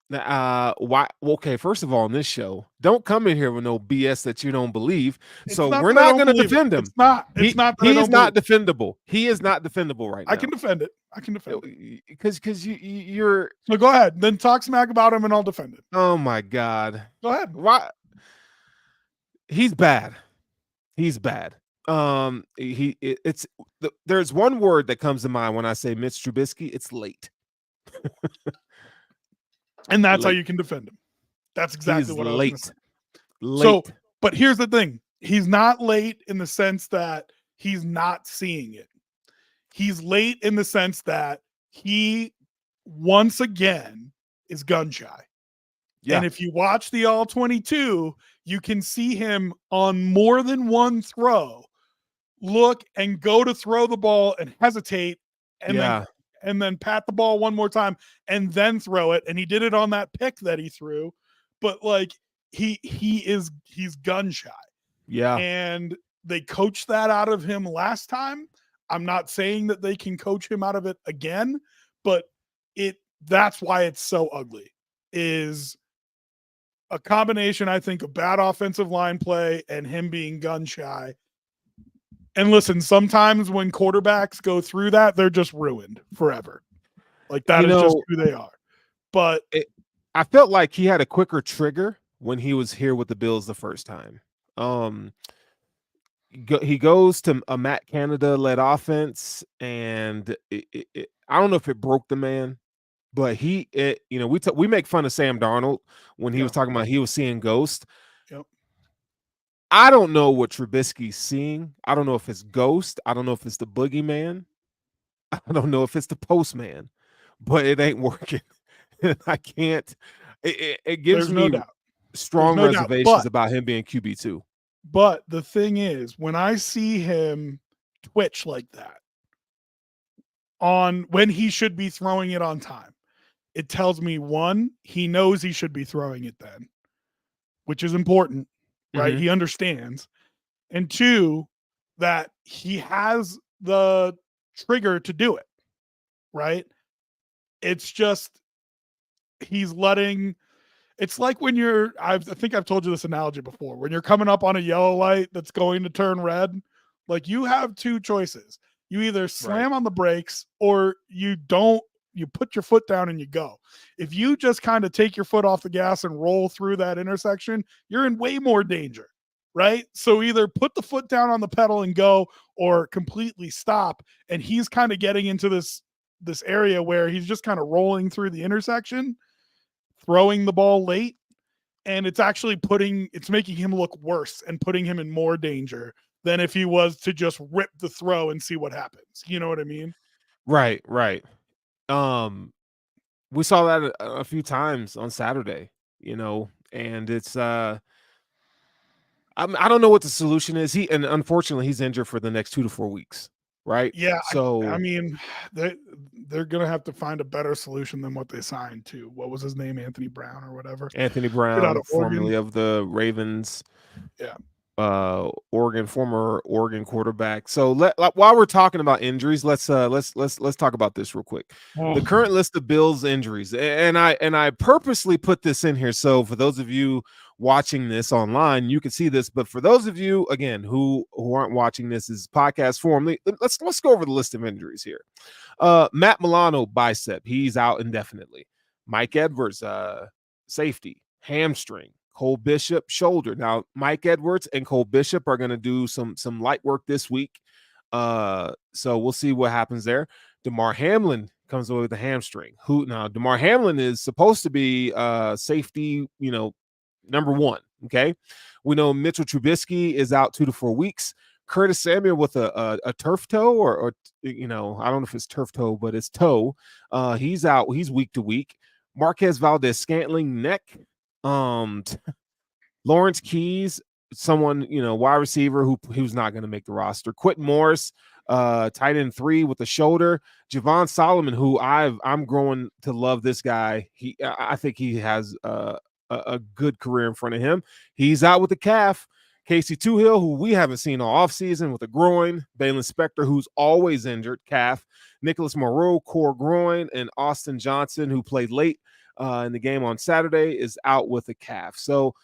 [SPEAKER 1] Why? Okay, first of all, on this show, don't come in here with no BS that you don't believe.
[SPEAKER 2] It's
[SPEAKER 1] So
[SPEAKER 2] not
[SPEAKER 1] we're
[SPEAKER 2] that I
[SPEAKER 1] not
[SPEAKER 2] don't
[SPEAKER 1] going to
[SPEAKER 2] believe it.
[SPEAKER 1] defend him.
[SPEAKER 2] It's not that I
[SPEAKER 1] He is
[SPEAKER 2] don't believe
[SPEAKER 1] not
[SPEAKER 2] it.
[SPEAKER 1] defendable. He is not defendable right
[SPEAKER 2] I
[SPEAKER 1] now.
[SPEAKER 2] can defend it. I can defend it.
[SPEAKER 1] Because you're.
[SPEAKER 2] So go ahead. Then talk smack about him and I'll defend it.
[SPEAKER 1] Oh my God.
[SPEAKER 2] Go ahead.
[SPEAKER 1] Why? He's bad. He's bad. There's one word that comes to mind when I say Mitch Trubisky. It's late.
[SPEAKER 2] And that's how
[SPEAKER 1] Late.
[SPEAKER 2] you can defend him. That's exactly what I was going to say.
[SPEAKER 1] Late.
[SPEAKER 2] So, but here's the thing. He's not late in the sense that he's not seeing it. He's late in the sense that he, once again, is gun shy.
[SPEAKER 1] Yeah.
[SPEAKER 2] And if you watch the All 22, you can see him on more than one throw look and go to throw the ball and hesitate and then pat the ball one more time and then throw it. And he did it on that pick that he threw. But like he's gun shy.
[SPEAKER 1] Yeah.
[SPEAKER 2] And they coached that out of him last time. I'm not saying that they can coach him out of it again, but that's why it's so ugly. Is a combination, I think, of bad offensive line play and him being gun shy. And listen, sometimes when quarterbacks go through that, they're just ruined forever. Like that is just who they are. But
[SPEAKER 1] I felt like he had a quicker trigger when he was here with the Bills the first time. He goes to a Matt Canada-led offense, and I don't know if it broke the man, but we make fun of Sam Darnold when he was talking about he was seeing ghosts.
[SPEAKER 2] Yep.
[SPEAKER 1] I don't know what Trubisky's seeing. I don't know if it's ghost. I don't know if it's the boogeyman. I don't know if it's the postman, but it ain't working. I can't. It gives me strong reservations about him being QB2.
[SPEAKER 2] But the thing is, when I see him twitch like that on when he should be throwing it on time, it tells me, one, he knows he should be throwing it then, which is important, right?
[SPEAKER 1] Mm-hmm.
[SPEAKER 2] He understands. And two, that he has the trigger to do it, right? It's just he's letting. It's like when I think I've told you this analogy before. When you're coming up on a yellow light that's going to turn red, like you have two choices. You either slam on the brakes or you put your foot down and you go. If you just kind of take your foot off the gas and roll through that intersection, you're in way more danger, right? So either put the foot down on the pedal and go or completely stop. And he's kind of getting into this area where he's just kind of rolling through the intersection, throwing the ball late, and it's actually making him look worse and putting him in more danger than if he was to just rip the throw and see what happens. You know what I mean?
[SPEAKER 1] Right. We saw that a few times on Saturday, and it's I don't know what the solution is. And unfortunately he's injured for the next 2 to 4 weeks. Right.
[SPEAKER 2] Yeah.
[SPEAKER 1] So
[SPEAKER 2] I mean, they're going to have to find a better solution than what they signed to. What was his name? Anthony Brown or whatever.
[SPEAKER 1] Anthony Brown, formerly of the Ravens.
[SPEAKER 2] Yeah.
[SPEAKER 1] Former Oregon quarterback. So while we're talking about injuries, let's talk about this real quick. The current list of Bills injuries, and I purposely put this in here so for those of you watching this online, you can see this. But for those of you again who aren't watching this as podcast form, let's go over the list of injuries here. Matt Milano, bicep, he's out indefinitely. Mike Edwards, safety, hamstring. Cole Bishop, shoulder. Now, Mike Edwards and Cole Bishop are going to do some light work this week. So we'll see what happens there. DeMar Hamlin comes away with a hamstring. DeMar Hamlin is supposed to be safety, number one. Okay. We know Mitchell Trubisky is out 2 to 4 weeks. Curtis Samuel with a turf toe or I don't know if it's turf toe, but it's toe. He's out. He's week to week. Marquez Valdez-Scantling, neck. Lawrence Keys, someone, wide receiver who's not going to make the roster. Quentin Morris, tight end 3 with the shoulder. Javon Solomon, who I'm growing to love this guy. I think he has a good career in front of him. He's out with the calf. Casey Toohill, who we haven't seen all offseason with a groin. Balin Spector, who's always injured, calf. Nicholas Moreau, core groin, and Austin Johnson, who played late. in the game on Saturday, is out with a calf. So,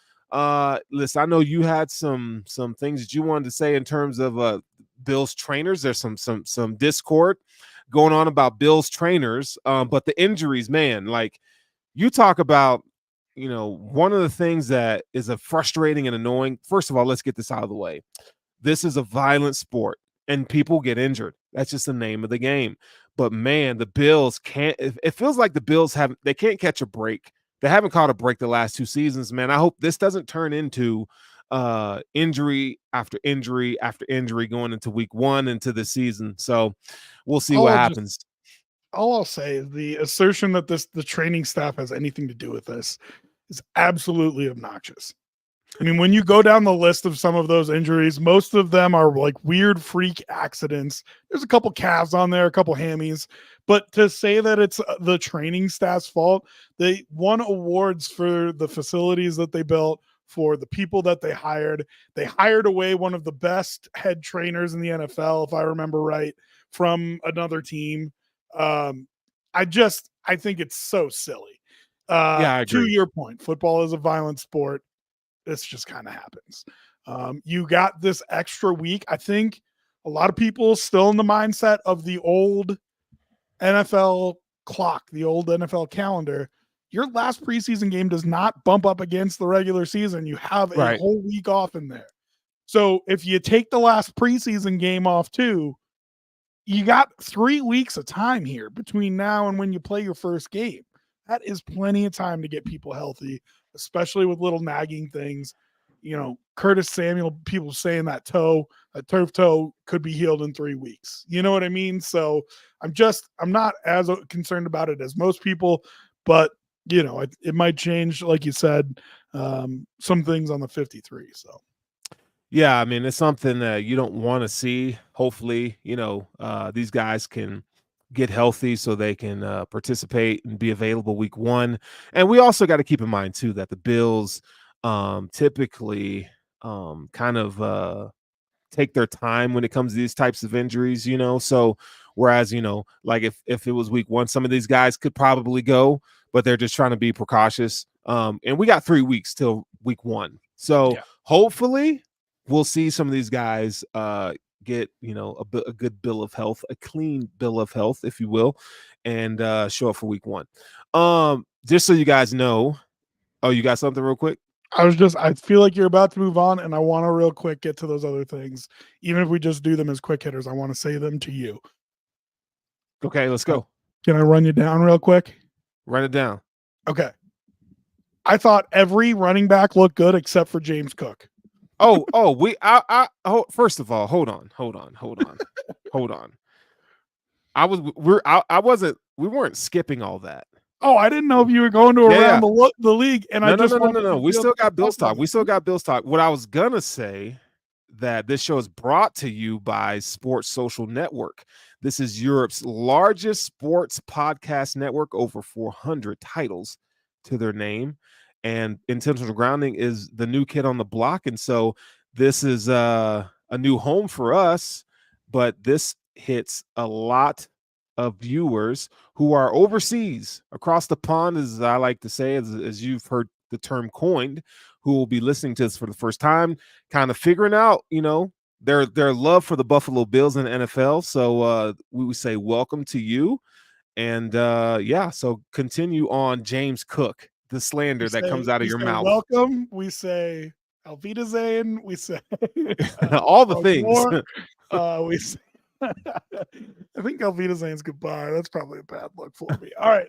[SPEAKER 1] listen, I know you had some things that you wanted to say in terms of Bills trainers. There's some discord going on about Bills trainers, but the injuries, man, like you talk about, one of the things that is a frustrating and annoying. First of all, let's get this out of the way. This is a violent sport and people get injured. That's just the name of the game. But man, the Bills can't. It feels like the Bills they can't catch a break. They haven't caught a break the last 2 seasons, man. I hope this doesn't turn into injury after injury after injury going into week 1 into the season. So we'll see what happens.
[SPEAKER 2] All I'll say is the assertion that the training staff has anything to do with this is absolutely obnoxious. I mean, when you go down the list of some of those injuries, most of them are like weird freak accidents. There's a couple calves on there, a couple hammies, but to say that it's the training staff's fault, they won awards for the facilities that they built, for the people that they hired. They hired away one of the best head trainers in the NFL, if I remember right, from another team. I think it's so silly.
[SPEAKER 1] I agree.
[SPEAKER 2] To your point, football is a violent sport. This just kind of happens. You got this extra week. I think a lot of people still in the mindset of the old NFL clock, the old NFL calendar. Your last preseason game does not bump up against the regular season. You have a whole week off in there. So if you take the last preseason game off too, you got 3 weeks of time here between now and when you play your first game. That is plenty of time to get people healthy, especially with little nagging things. Curtis Samuel, people saying that turf toe could be healed in 3 weeks. You know what I mean? So I'm not as concerned about it as most people, but it might change, like you said, some things on the 53. So.
[SPEAKER 1] Yeah, I mean, it's something that you don't want to see. Hopefully, these guys can get healthy so they can participate and be available week 1. And we also got to keep in mind too that the Bills typically kind of take their time when it comes to these types of injuries, so whereas, like if it was week 1, some of these guys could probably go, but they're just trying to be precautious. And we got 3 weeks till week 1. So hopefully we'll see some of these guys get a good bill of health, a clean bill of health, if you will, and show up for week 1. Just so you guys know. Oh, you got something real quick?
[SPEAKER 2] I feel like you're about to move on, and I want to real quick get to those other things. Even if we just do them as quick hitters, I want to say them to you.
[SPEAKER 1] Okay, let's go.
[SPEAKER 2] Can I run you down real quick?
[SPEAKER 1] Run it down. Okay.
[SPEAKER 2] I thought every running back looked good except for James Cook.
[SPEAKER 1] First of all, hold on. We weren't skipping all that.
[SPEAKER 2] Oh, I didn't know if you were going to around the league. And
[SPEAKER 1] no. We still got Bills talk. What I was gonna say, that this show is brought to you by Sports Social Network. This is Europe's largest sports podcast network, over 400 titles to their name. And Intentional Grounding is the new kid on the block. And so this is a new home for us, but this hits a lot of viewers who are overseas, across the pond, as I like to say, as you've heard the term coined, who will be listening to this for the first time, kind of figuring out, their love for the Buffalo Bills and the NFL. So we would say welcome to you. And so continue on, James Cook, the slander that comes out of your mouth.
[SPEAKER 2] Welcome. We say Auf Wiedersehen. We say
[SPEAKER 1] all the things.
[SPEAKER 2] We say, I think Auf Wiedersehen's goodbye. That's probably a bad look for me. All right.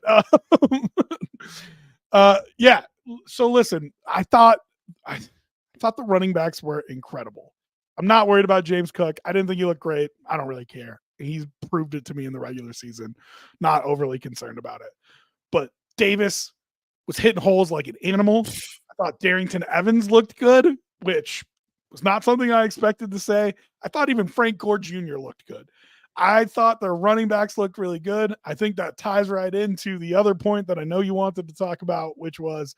[SPEAKER 2] So listen, I thought the running backs were incredible. I'm not worried about James Cook. I didn't think he looked great. I don't really care. He's proved it to me in the regular season. Not overly concerned about it. But Davis was hitting holes like an animal. I thought Darrington Evans looked good, which was not something I expected to say. I thought even Frank Gore Jr. looked good. I thought their running backs looked really good. I think that ties right into the other point that I know you wanted to talk about, which was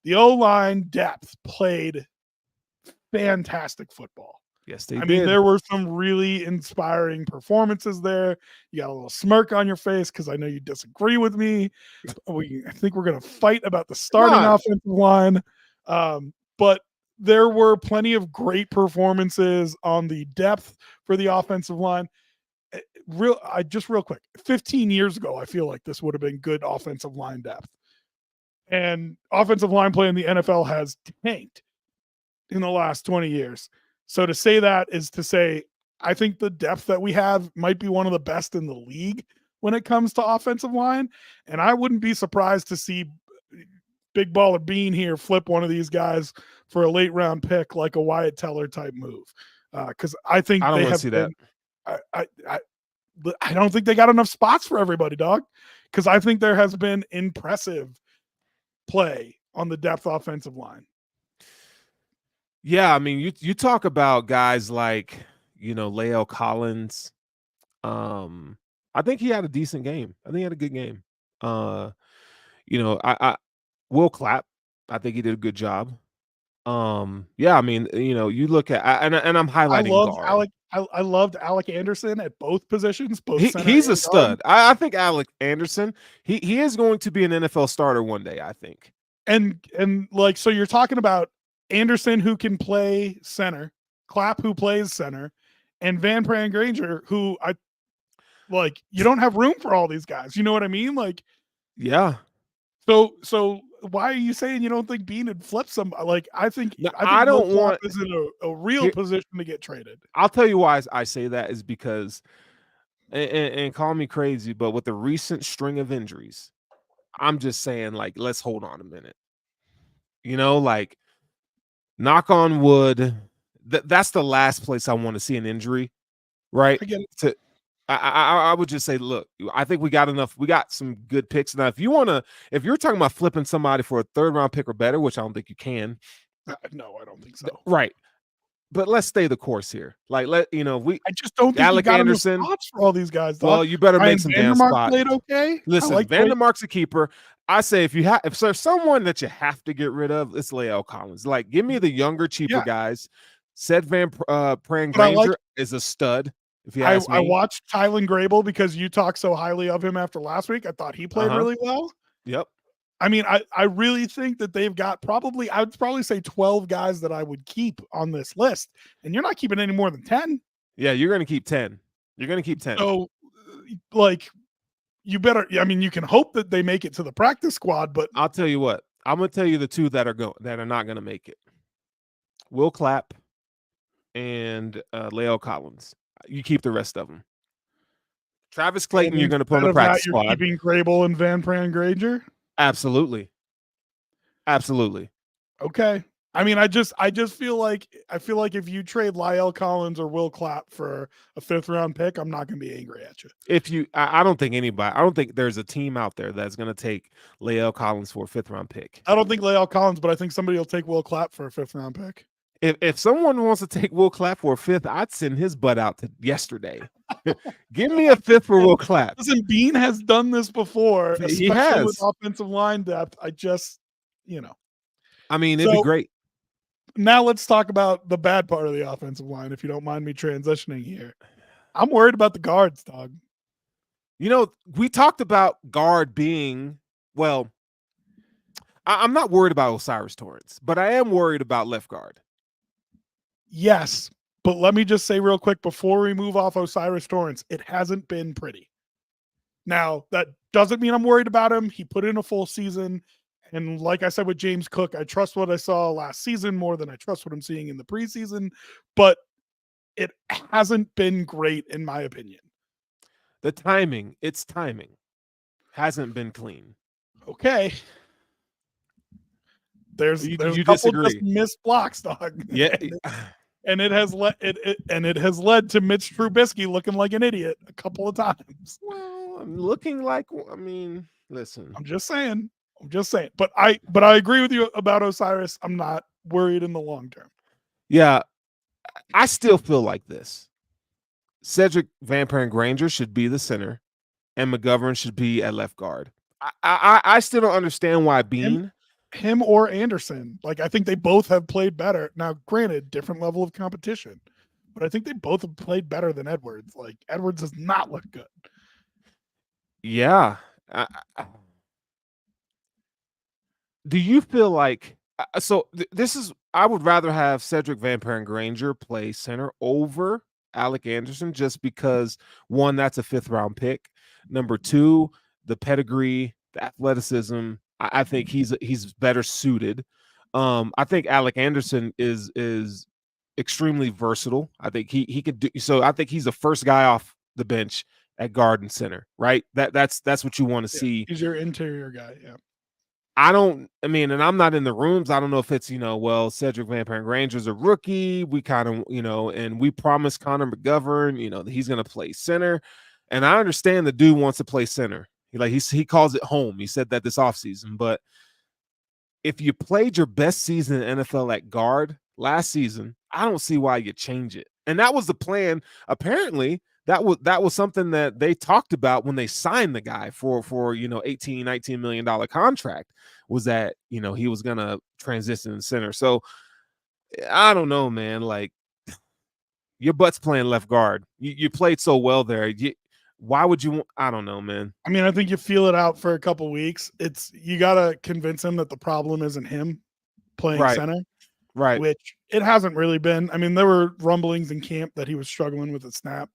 [SPEAKER 2] the O-line depth played fantastic football.
[SPEAKER 1] Yes, they
[SPEAKER 2] I
[SPEAKER 1] did.
[SPEAKER 2] mean, there were some really inspiring performances there. You got a little smirk on your face because I know you disagree with me. I think we're going to fight about the starting
[SPEAKER 1] Nah.
[SPEAKER 2] offensive line. But there were plenty of great performances on the depth for the offensive line. Real quick, 15 years ago, I feel like this would have been good offensive line depth. And offensive line play in the NFL has tanked in the last 20 years. So to say that is to say, I think the depth that we have might be one of the best in the league when it comes to offensive line. And I wouldn't be surprised to see Big Baller Bean here flip one of these guys for a late round pick, like a Wyatt Teller type move. Because I think
[SPEAKER 1] I don't
[SPEAKER 2] they
[SPEAKER 1] want to
[SPEAKER 2] have
[SPEAKER 1] see
[SPEAKER 2] been,
[SPEAKER 1] that.
[SPEAKER 2] I don't think they got enough spots for everybody, dog. Because I think there has been impressive play on the depth offensive line.
[SPEAKER 1] Yeah, I mean, you talk about guys like, La'el Collins. I think he had a decent game. I think he had a good game. I Will Clapp, I think he did a good job. Yeah, I mean, you look at and I'm highlighting guard.
[SPEAKER 2] I loved Alec Anderson at both positions, both center
[SPEAKER 1] He's a
[SPEAKER 2] and guard.
[SPEAKER 1] stud. I think Alec Anderson, he is going to be an NFL starter one day, I think.
[SPEAKER 2] And like, so you're talking about Anderson, who can play center, Clapp, who plays center, and Van Pran-Granger, who you don't have room for all these guys. You know what I mean? Like,
[SPEAKER 1] yeah.
[SPEAKER 2] So why are you saying you don't think Bean would flip some? Like, I think
[SPEAKER 1] I don't want
[SPEAKER 2] is in a real position to get traded.
[SPEAKER 1] I'll tell you why I say that is because, and call me crazy, but with the recent string of injuries, I'm just saying, like, let's hold on a minute. Like, knock on wood. That's the last place I want to see an injury, right? I would just say, look, I think we got enough. We got some good picks now. If you're talking about flipping somebody for a 3rd round pick or better, which I don't think you can.
[SPEAKER 2] No, I don't think so.
[SPEAKER 1] Right. But let's stay the course here. Like, I
[SPEAKER 2] just don't think
[SPEAKER 1] Alec Anderson
[SPEAKER 2] spots for all these guys.
[SPEAKER 1] Well, you better make some damn spots.
[SPEAKER 2] Played okay.
[SPEAKER 1] Listen, Vandermark's a keeper. I say if there's someone that you have to get rid of, it's La'el Collins. Like, give me the younger, cheaper guys. Said Van Pran-Granger is a stud. If you ask me.
[SPEAKER 2] I watched Tylen Grable because you talked so highly of him after last week. I thought he played really well.
[SPEAKER 1] Yep.
[SPEAKER 2] I mean, I really think that they've got I would probably say 12 guys that I would keep on this list. And you're not keeping any more than 10.
[SPEAKER 1] Yeah, you're going to keep 10. You're going to keep 10.
[SPEAKER 2] So, like, you better, I mean, you can hope that they make it to the practice squad, but
[SPEAKER 1] I'll tell you what. I'm going to tell you the two that are not going to make it. Will Clapp and La'el Collins. You keep the rest of them. Travis Clayton, you're going to put on the practice squad.
[SPEAKER 2] You're keeping Grable and Van Pran-Granger?
[SPEAKER 1] Absolutely.
[SPEAKER 2] Okay. I mean, I just feel like if you trade La'el Collins or Will Clapp for a 5th round pick, I'm not going to be angry at you.
[SPEAKER 1] I don't think there's a team out there that's going to take La'el Collins for a 5th round pick.
[SPEAKER 2] I don't think La'el Collins, but I think somebody will take Will Clapp for a 5th round pick.
[SPEAKER 1] If someone wants to take Will Clapp for a 5th, I'd send his butt out to yesterday. Give me a 5th for Will Clapp.
[SPEAKER 2] Listen, Bean has done this before,
[SPEAKER 1] He has.
[SPEAKER 2] with offensive line depth. I just,
[SPEAKER 1] I mean, it'd be great.
[SPEAKER 2] Now let's talk about the bad part of the offensive line, if you don't mind me transitioning here. I'm worried about the guards, dog.
[SPEAKER 1] We talked about guard being, well, I'm not worried about O'Cyrus Torrence, but I am worried about left guard.
[SPEAKER 2] Yes, but let me just say real quick before we move off O'Cyrus Torrence, it hasn't been pretty. Now, that doesn't mean I'm worried about him. He put in a full season. And like I said with James Cook, I trust what I saw last season more than I trust what I'm seeing in the preseason. But it hasn't been great, in my opinion.
[SPEAKER 1] Its timing hasn't been clean.
[SPEAKER 2] Okay. There's
[SPEAKER 1] you
[SPEAKER 2] a couple
[SPEAKER 1] disagree.
[SPEAKER 2] Just missed blocks, dog.
[SPEAKER 1] Yeah.
[SPEAKER 2] And it has led to Mitch Trubisky looking like an idiot a couple of times.
[SPEAKER 1] Well, I'm looking like, listen.
[SPEAKER 2] I'm just saying. But I agree with you about O'Cyrus. I'm not worried in the long term.
[SPEAKER 1] Yeah. I still feel like this. Cedric Van Pran-Granger should be the center, and McGovern should be at left guard. I still don't understand why Bean.
[SPEAKER 2] Him or Anderson. Like, I think they both have played better. Now, granted, different level of competition. but I think they both have played better than Edwards. Like Edwards does not look good.
[SPEAKER 1] Yeah. Do you feel like this is I would rather have Cedric Van Paren Granger play center over Alec Anderson just because one, that's a 5th round pick. Number two, the pedigree, the athleticism. I think he's better suited. I think Alec Anderson is extremely versatile. I think he could do so. I think he's the first guy off the bench at guard and center, right? That's what you want to see.
[SPEAKER 2] He's your interior guy, yeah.
[SPEAKER 1] And I'm not in the rooms. I don't know if it's, well, Cedric Van Paren Granger's a rookie. We kind of, and we promised Connor McGovern, that he's going to play center. And I understand the dude wants to play center. He calls it home. He said that this offseason. But if you played your best season in NFL at guard last season, I don't see why you change it. And that was the plan. Apparently, that was something that they talked about when they signed the guy for $18-19 million contract, was that he was gonna transition in center. So I don't know, man. Like, your butt's playing left guard. You played so well there. Why would you? I don't know, man.
[SPEAKER 2] I mean, I think you feel it out for a couple weeks. You gotta convince him that the problem isn't him playing center,
[SPEAKER 1] right?
[SPEAKER 2] Which it hasn't really been. I mean, there were rumblings in camp that he was struggling with the snap.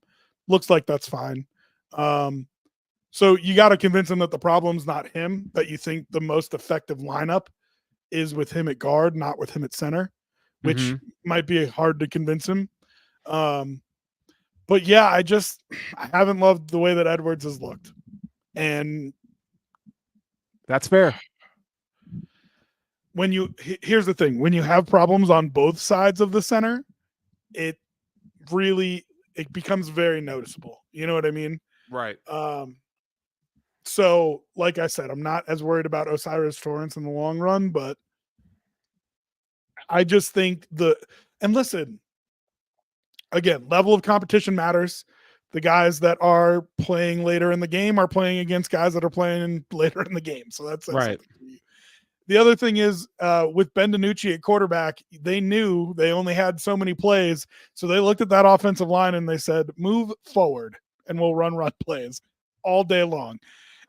[SPEAKER 2] Looks like that's fine. So you got to convince him that the problem's not him, that you think the most effective lineup is with him at guard, not with him at center, which might be hard to convince him. But yeah, I haven't loved the way that Edwards has looked. And
[SPEAKER 1] that's fair.
[SPEAKER 2] Here's the thing, when you have problems on both sides of the center, it becomes very noticeable. You know what I mean?
[SPEAKER 1] Right.
[SPEAKER 2] So like I said, I'm not as worried about O'Cyrus Torrence in the long run, but I just think and listen, again, level of competition matters. The guys that are playing later in the game are playing against guys that are playing later in the game. So that's
[SPEAKER 1] right.
[SPEAKER 2] The other thing is with Ben DiNucci at quarterback, they knew they only had so many plays. So they looked at that offensive line and they said, move forward and we'll run plays all day long.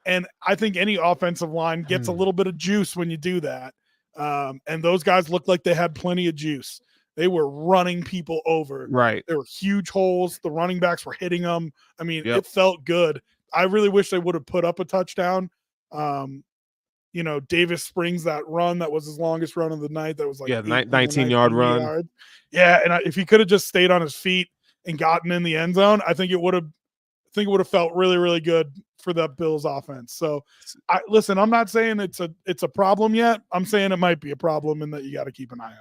[SPEAKER 2] And I think any offensive line gets a little bit of juice when you do that. And those guys looked like they had plenty of juice. They were running people over.
[SPEAKER 1] Right.
[SPEAKER 2] There were huge holes. The running backs were hitting them. I mean, It felt good. I really wish they would have put up a touchdown. Davis Springs, that run that was his longest run of the night. That was like
[SPEAKER 1] 19-yard run.
[SPEAKER 2] Yards. Yeah, and if he could have just stayed on his feet and gotten in the end zone, I think it would have felt really, really good for that Bills offense. So, listen, I'm not saying it's a problem yet. I'm saying it might be a problem and that you got to keep an eye on it.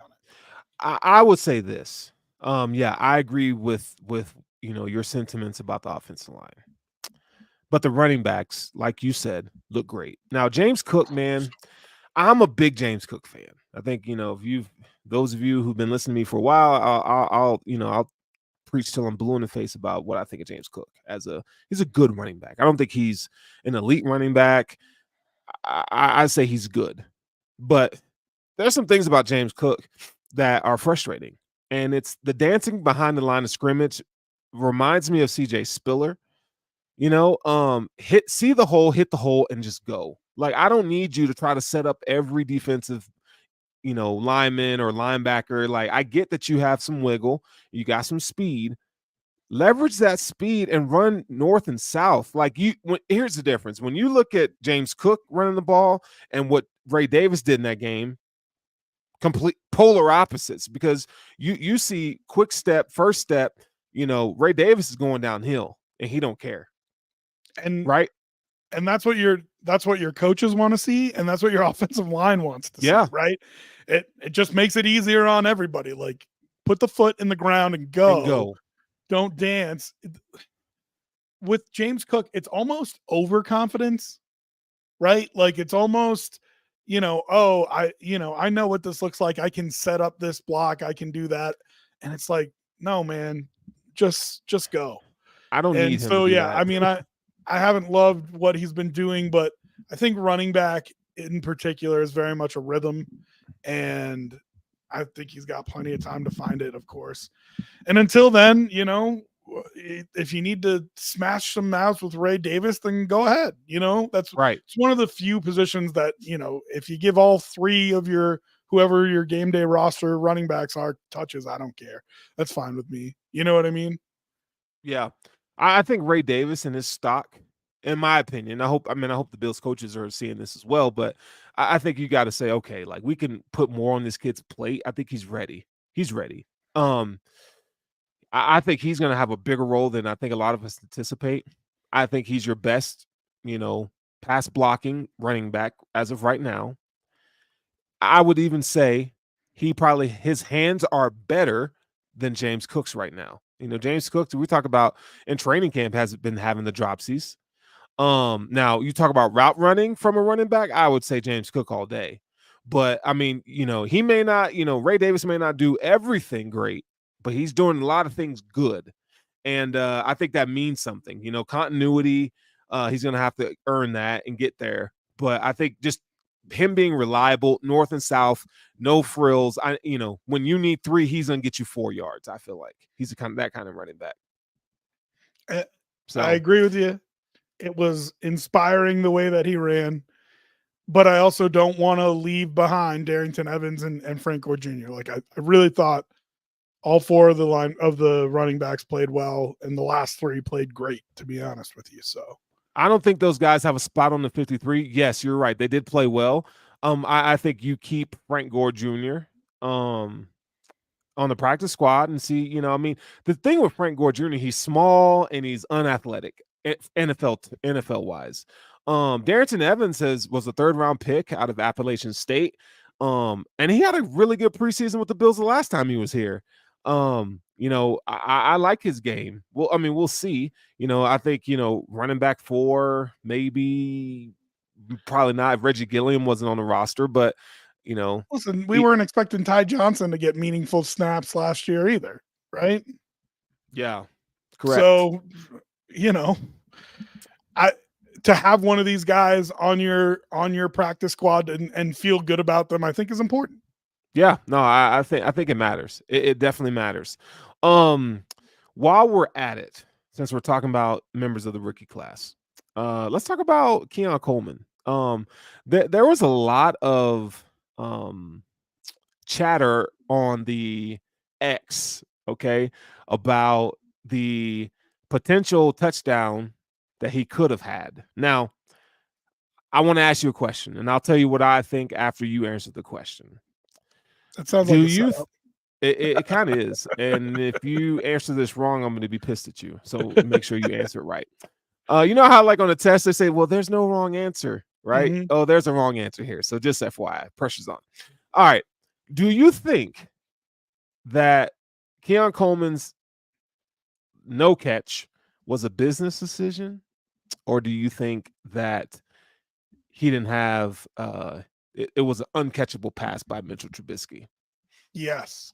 [SPEAKER 1] I would say this. I agree with your sentiments about the offensive line. But the running backs, like you said, look great. Now, James Cook, man, I'm a big James Cook fan. I think, those of you who've been listening to me for a while, I'll preach till I'm blue in the face about what I think of James Cook. He's a good running back. I don't think he's an elite running back. I say he's good. But there's some things about James Cook that are frustrating. And it's the dancing behind the line of scrimmage reminds me of CJ Spiller. See the hole, hit the hole, and just go. Like, I don't need you to try to set up every defensive, lineman or linebacker. Like, I get that you have some wiggle, you got some speed. Leverage that speed and run north and south. Like, here's the difference. When you look at James Cook running the ball and what Ray Davis did in that game, complete polar opposites, because you see quick step, first step, Ray Davis is going downhill and he don't care.
[SPEAKER 2] And
[SPEAKER 1] right.
[SPEAKER 2] And that's what your coaches want to see, and that's what your offensive line wants to see, right? It just makes it easier on everybody. Like, put the foot in the ground and go. Don't dance. With James Cook, it's almost overconfidence, right? Like, it's almost, I know what this looks like. I can set up this block. I can do that. And it's like, no, man, just go.
[SPEAKER 1] I don't need him.
[SPEAKER 2] So, yeah, I mean, I haven't loved what he's been doing, but I think running back in particular is very much a rhythm. And I think he's got plenty of time to find it, of course. And until then, if you need to smash some mouths with Ray Davis, then go ahead. That's
[SPEAKER 1] Right.
[SPEAKER 2] it's one of the few positions that, if you give all three of whoever your game day roster running backs are touches, I don't care. That's fine with me. You know what I mean?
[SPEAKER 1] Yeah. I think Ray Davis and his stock, in my opinion, I hope the Bills coaches are seeing this as well, but I think you got to say, okay, like we can put more on this kid's plate. I think he's ready. He's ready. I think he's going to have a bigger role than I think a lot of us anticipate. I think he's your best, pass blocking running back as of right now. I would even say his hands are better than James Cook's right now. James Cook, we talk about in training camp, has been having the dropsies. Now you talk about route running from a running back, I would say James Cook all day. But I mean, he may not, Ray Davis may not do everything great, but he's doing a lot of things good. And I think that means something. Continuity, he's going to have to earn that and get there. But I think just him being reliable, north and south, no frills. When you need 3, he's going to get you 4 yards. I feel like he's that kind of running back.
[SPEAKER 2] So I agree with you. It was inspiring the way that he ran, but I also don't want to leave behind Darrynton Evans and Frank Gore Jr. Like I really thought all 4 of the running backs played well, and the last 3 played great, to be honest with you. So
[SPEAKER 1] I don't think those guys have a spot on the 53. Yes, you're right. They did play well. I think you keep Frank Gore Jr. On the practice squad and see, the thing with Frank Gore Jr., he's small and he's unathletic, NFL wise. Darrynton Evans was a 3rd round pick out of Appalachian State. And he had a really good preseason with the Bills the last time he was here. I like his game. Well, I mean, we'll see. I think, running back 4, maybe, probably not. Reggie Gilliam wasn't on the roster, but
[SPEAKER 2] listen, we weren't expecting Ty Johnson to get meaningful snaps last year either, right?
[SPEAKER 1] Yeah, correct.
[SPEAKER 2] So, to have one of these guys on your practice squad and feel good about them, I think is important.
[SPEAKER 1] Yeah, no, I think it matters. It definitely matters. While we're at it, since we're talking about members of the rookie class, let's talk about Keon Coleman. There was a lot of chatter on the X, okay, about the potential touchdown that he could have had. Now, I want to ask you a question, and I'll tell you what I think after you answer the question.
[SPEAKER 2] That sounds like a setup.
[SPEAKER 1] It kind of is. And if you answer this wrong, I'm going to be pissed at you. So make sure you answer it right. You know how like on a test, they say, well, there's no wrong answer, right? Mm-hmm. Oh, there's a wrong answer here. So just FYI, pressure's on. All right. Do you think that Keon Coleman's no catch was a business decision? Or do you think that he didn't have it was an uncatchable pass by Mitchell Trubisky?
[SPEAKER 2] Yes.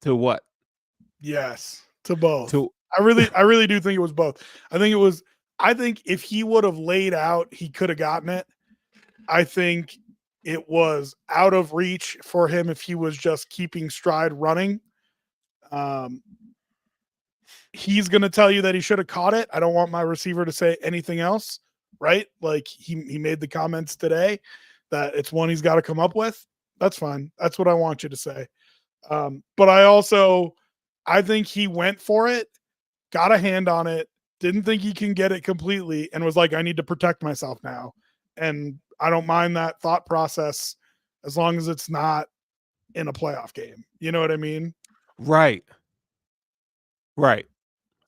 [SPEAKER 1] To what?
[SPEAKER 2] Yes. To both. I really do think it was both. I think if he would have laid out, he could have gotten it. I think it was out of reach for him if he was just keeping stride running. He's going to tell you that he should have caught it. I don't want my receiver to say anything else, right? Like he made the comments today that it's one he's got to come up with. That's fine. That's what I want you to say. But I think he went for it, got a hand on it, didn't think he can get it completely, and was like, I need to protect myself now. And I don't mind that thought process as long as it's not in a playoff game. You know what I mean?
[SPEAKER 1] Right.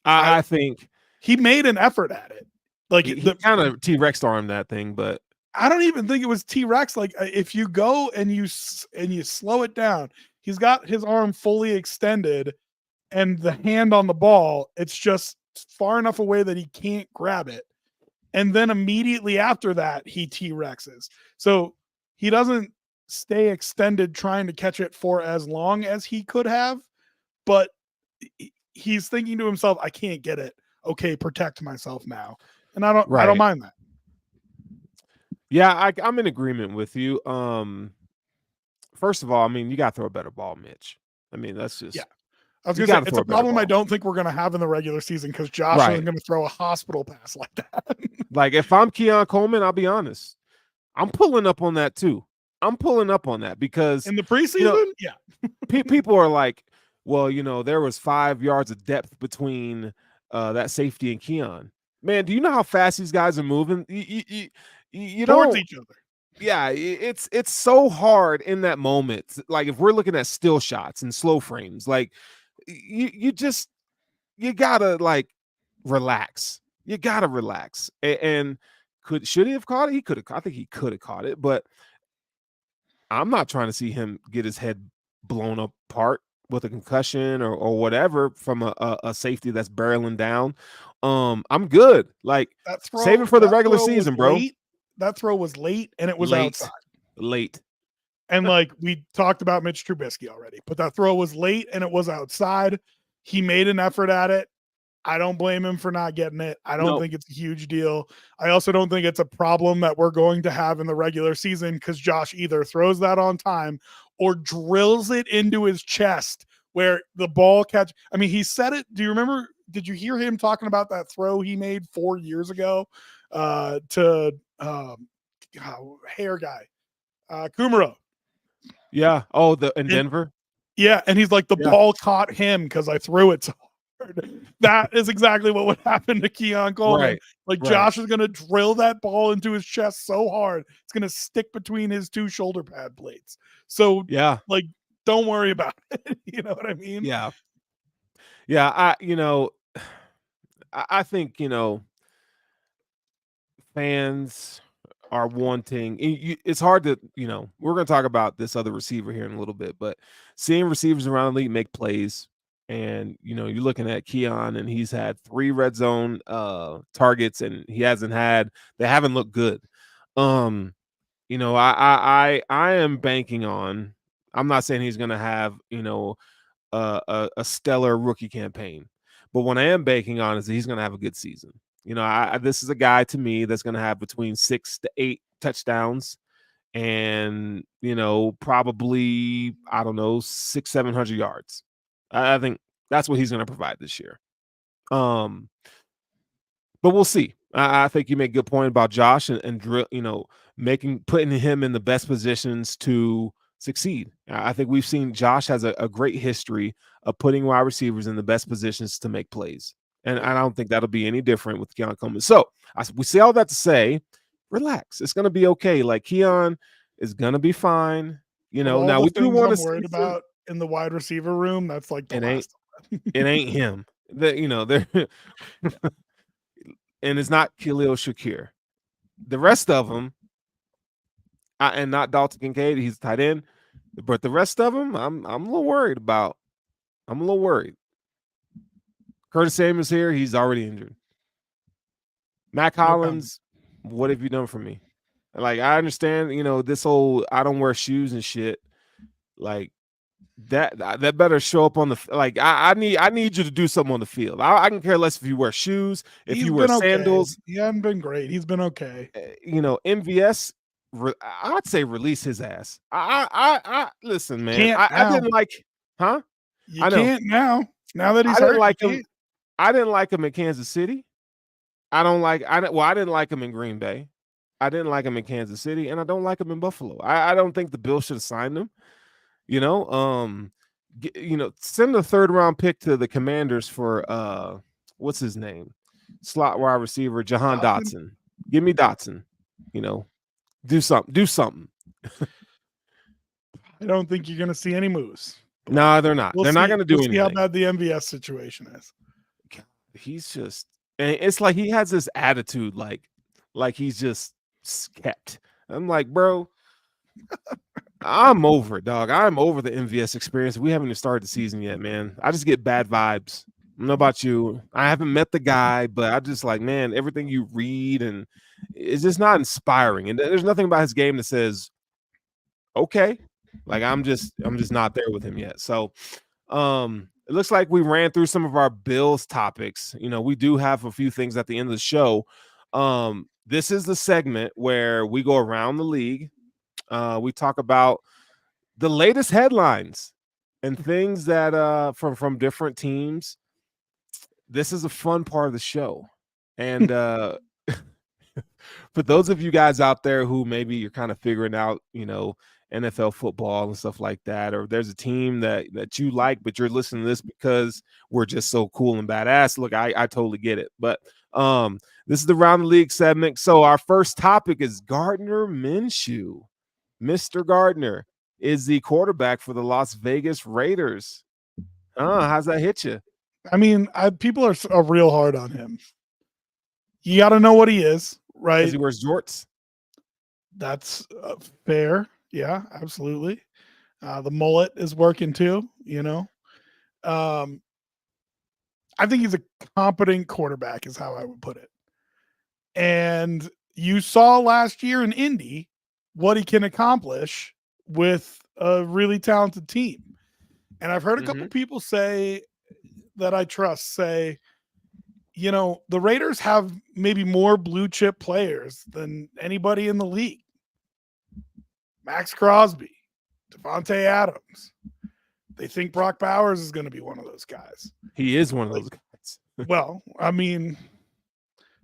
[SPEAKER 1] I think
[SPEAKER 2] he made an effort at it. Like
[SPEAKER 1] he kind of T-Rex armed that thing, but
[SPEAKER 2] I don't even think it was T-Rex. Like if you go and you slow it down, he's got his arm fully extended and the hand on the ball, it's just far enough away that he can't grab it. And then immediately after that, he T-Rexes. So he doesn't stay extended trying to catch it for as long as he could have, but he's thinking to himself, I can't get it. Okay, protect myself now. And I don't mind that.
[SPEAKER 1] Yeah, I'm in agreement with you. first of all, I mean, you got to throw a better ball, Mitch. I mean, that's just.
[SPEAKER 2] Yeah. I was
[SPEAKER 1] You
[SPEAKER 2] going to
[SPEAKER 1] gotta
[SPEAKER 2] say, it's
[SPEAKER 1] throw
[SPEAKER 2] a
[SPEAKER 1] a better
[SPEAKER 2] problem I
[SPEAKER 1] ball.
[SPEAKER 2] don't think we're going to have in the regular season because Josh
[SPEAKER 1] Right.
[SPEAKER 2] isn't going to throw a hospital pass like that.
[SPEAKER 1] Like, if I'm Keon Coleman, I'll be honest. I'm pulling up on that too. I'm pulling up on that because
[SPEAKER 2] In the preseason, yeah.
[SPEAKER 1] people are like, well, there was 5 yards of depth between that safety and Keon. Man, do you know how fast these guys are moving? You
[SPEAKER 2] Towards
[SPEAKER 1] don't.
[SPEAKER 2] each other.
[SPEAKER 1] Yeah, it's so hard in that moment. Like, if we're looking at still shots and slow frames, like you gotta like relax. You gotta relax. And should he have caught it? He could have. I think he could have caught it, but I'm not trying to see him get his head blown apart with a concussion or whatever from a safety that's barreling down. I'm good. Like, save it for the regular season, bro.
[SPEAKER 2] That throw was late and it was outside.
[SPEAKER 1] Late.
[SPEAKER 2] And like we talked about Mitch Trubisky already, but that throw was late and it was outside. He made an effort at it. I don't blame him for not getting it. I don't think it's a huge deal. I also don't think it's a problem that we're going to have in the regular season because Josh either throws that on time or drills it into his chest where the ball catch. I mean, he said it. Do you remember? Did you hear him talking about that throw he made 4 years ago to hair guy, Kumaro?
[SPEAKER 1] Yeah. Oh, in Denver.
[SPEAKER 2] Yeah, and he's like, the ball caught him because I threw it so hard. That is exactly what would happen to Keon Coleman.
[SPEAKER 1] Right.
[SPEAKER 2] Like, Josh is going to drill that ball into his chest so hard, it's going to stick between his 2 shoulder pad plates. So,
[SPEAKER 1] yeah,
[SPEAKER 2] like, don't worry about it. You know what I mean?
[SPEAKER 1] Yeah. Yeah, I think, fans are wanting. It's hard to, we're going to talk about this other receiver here in a little bit, but seeing receivers around the league make plays, and you're looking at Keon, and he's had 3 red zone targets, and they haven't looked good. I am banking on. I'm not saying he's going to have a stellar rookie campaign, but what I am banking on is that he's going to have a good season. This is a guy to me that's going to have between 6 to 8 touchdowns and, probably, I don't know, 600-700 yards. I think that's what he's going to provide this year. But we'll see. I think you make a good point about Josh and putting him in the best positions to succeed. I think we've seen Josh has a great history of putting wide receivers in the best positions to make plays. And I don't think that'll be any different with Keon Coleman. So we say all that to say, relax. It's going to be okay. Like, Keon is going to be fine. Now we do want to
[SPEAKER 2] worried about in the wide receiver room. That's like
[SPEAKER 1] it ain't him. They're and it's not Khalil Shakir. The rest of them, and not Dalton Kincaid, he's tight end. But the rest of them, I'm a little worried about. I'm a little worried. Curtis Samuel's here. He's already injured. Matt Collins, what have you done for me? Like, I understand, this whole I don't wear shoes and shit. Like, that better show up on the like. I need you to do something on the field. I can care less if you wear shoes, if you wear sandals.
[SPEAKER 2] He hasn't been great. He's been okay.
[SPEAKER 1] MVS, I'd say release his ass. I listen, man. I didn't like, huh?
[SPEAKER 2] I can't now. Now that he's hurt,
[SPEAKER 1] like him. I didn't like him in Kansas City. I didn't like him in Green Bay. I didn't like him in Kansas City, and I don't like him in Buffalo. I don't think the Bills should have signed him. Send a 3rd round pick to the Commanders for what's his name? Slot wide receiver Jahan Dotson. Give me Dotson. Do something.
[SPEAKER 2] I don't think you're going to see any moves.
[SPEAKER 1] No, they're not. They're not going to do anything.
[SPEAKER 2] See how bad the MVS situation is.
[SPEAKER 1] He's just, and it's like he has this attitude, like he's just kept. I'm like, bro, I'm over it, dog. I'm over the MVS experience. We haven't even started the season yet, man. I just get bad vibes. I don't know about you. I haven't met the guy, but I just like, man, everything you read, and it's just not inspiring. And there's nothing about his game that says, okay, like I'm just not there with him yet. So, it looks like we ran through some of our Bills topics. We do have a few things at the end of the show. This is the segment where we go around the league. We talk about the latest headlines and things that from different teams. This is a fun part of the show. And for those of you guys out there who maybe you're kind of figuring out, NFL football and stuff like that, or there's a team that you like, but you're listening to this because we're just so cool and badass. Look, I totally get it. But this is the Round the League segment. So our first topic is Gardner Minshew. Mr. Gardner is the quarterback for the Las Vegas Raiders. How's that hit you?
[SPEAKER 2] I mean, people are real hard on him. You got to know what he is, right?
[SPEAKER 1] Because he wears jorts.
[SPEAKER 2] That's fair. Yeah, absolutely. The mullet is working too, I think he's a competent quarterback is how I would put it. And you saw last year in Indy what he can accomplish with a really talented team. And I've heard a couple people say that I trust say, the Raiders have maybe more blue chip players than anybody in the league. Max Crosby, Devontae Adams. They think Brock Bowers is going to be one of those guys.
[SPEAKER 1] He is one of those guys.
[SPEAKER 2] Well, I mean,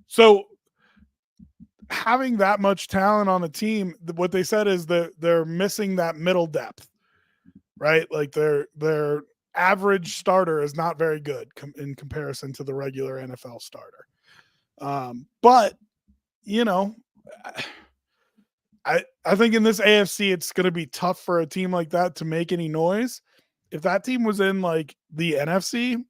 [SPEAKER 2] so having that much talent on a team, what they said is that they're missing that middle depth, right? Like their average starter is not very good in comparison to the regular NFL starter. But, I think in this AFC, it's going to be tough for a team like that to make any noise. If that team was in like the NFC,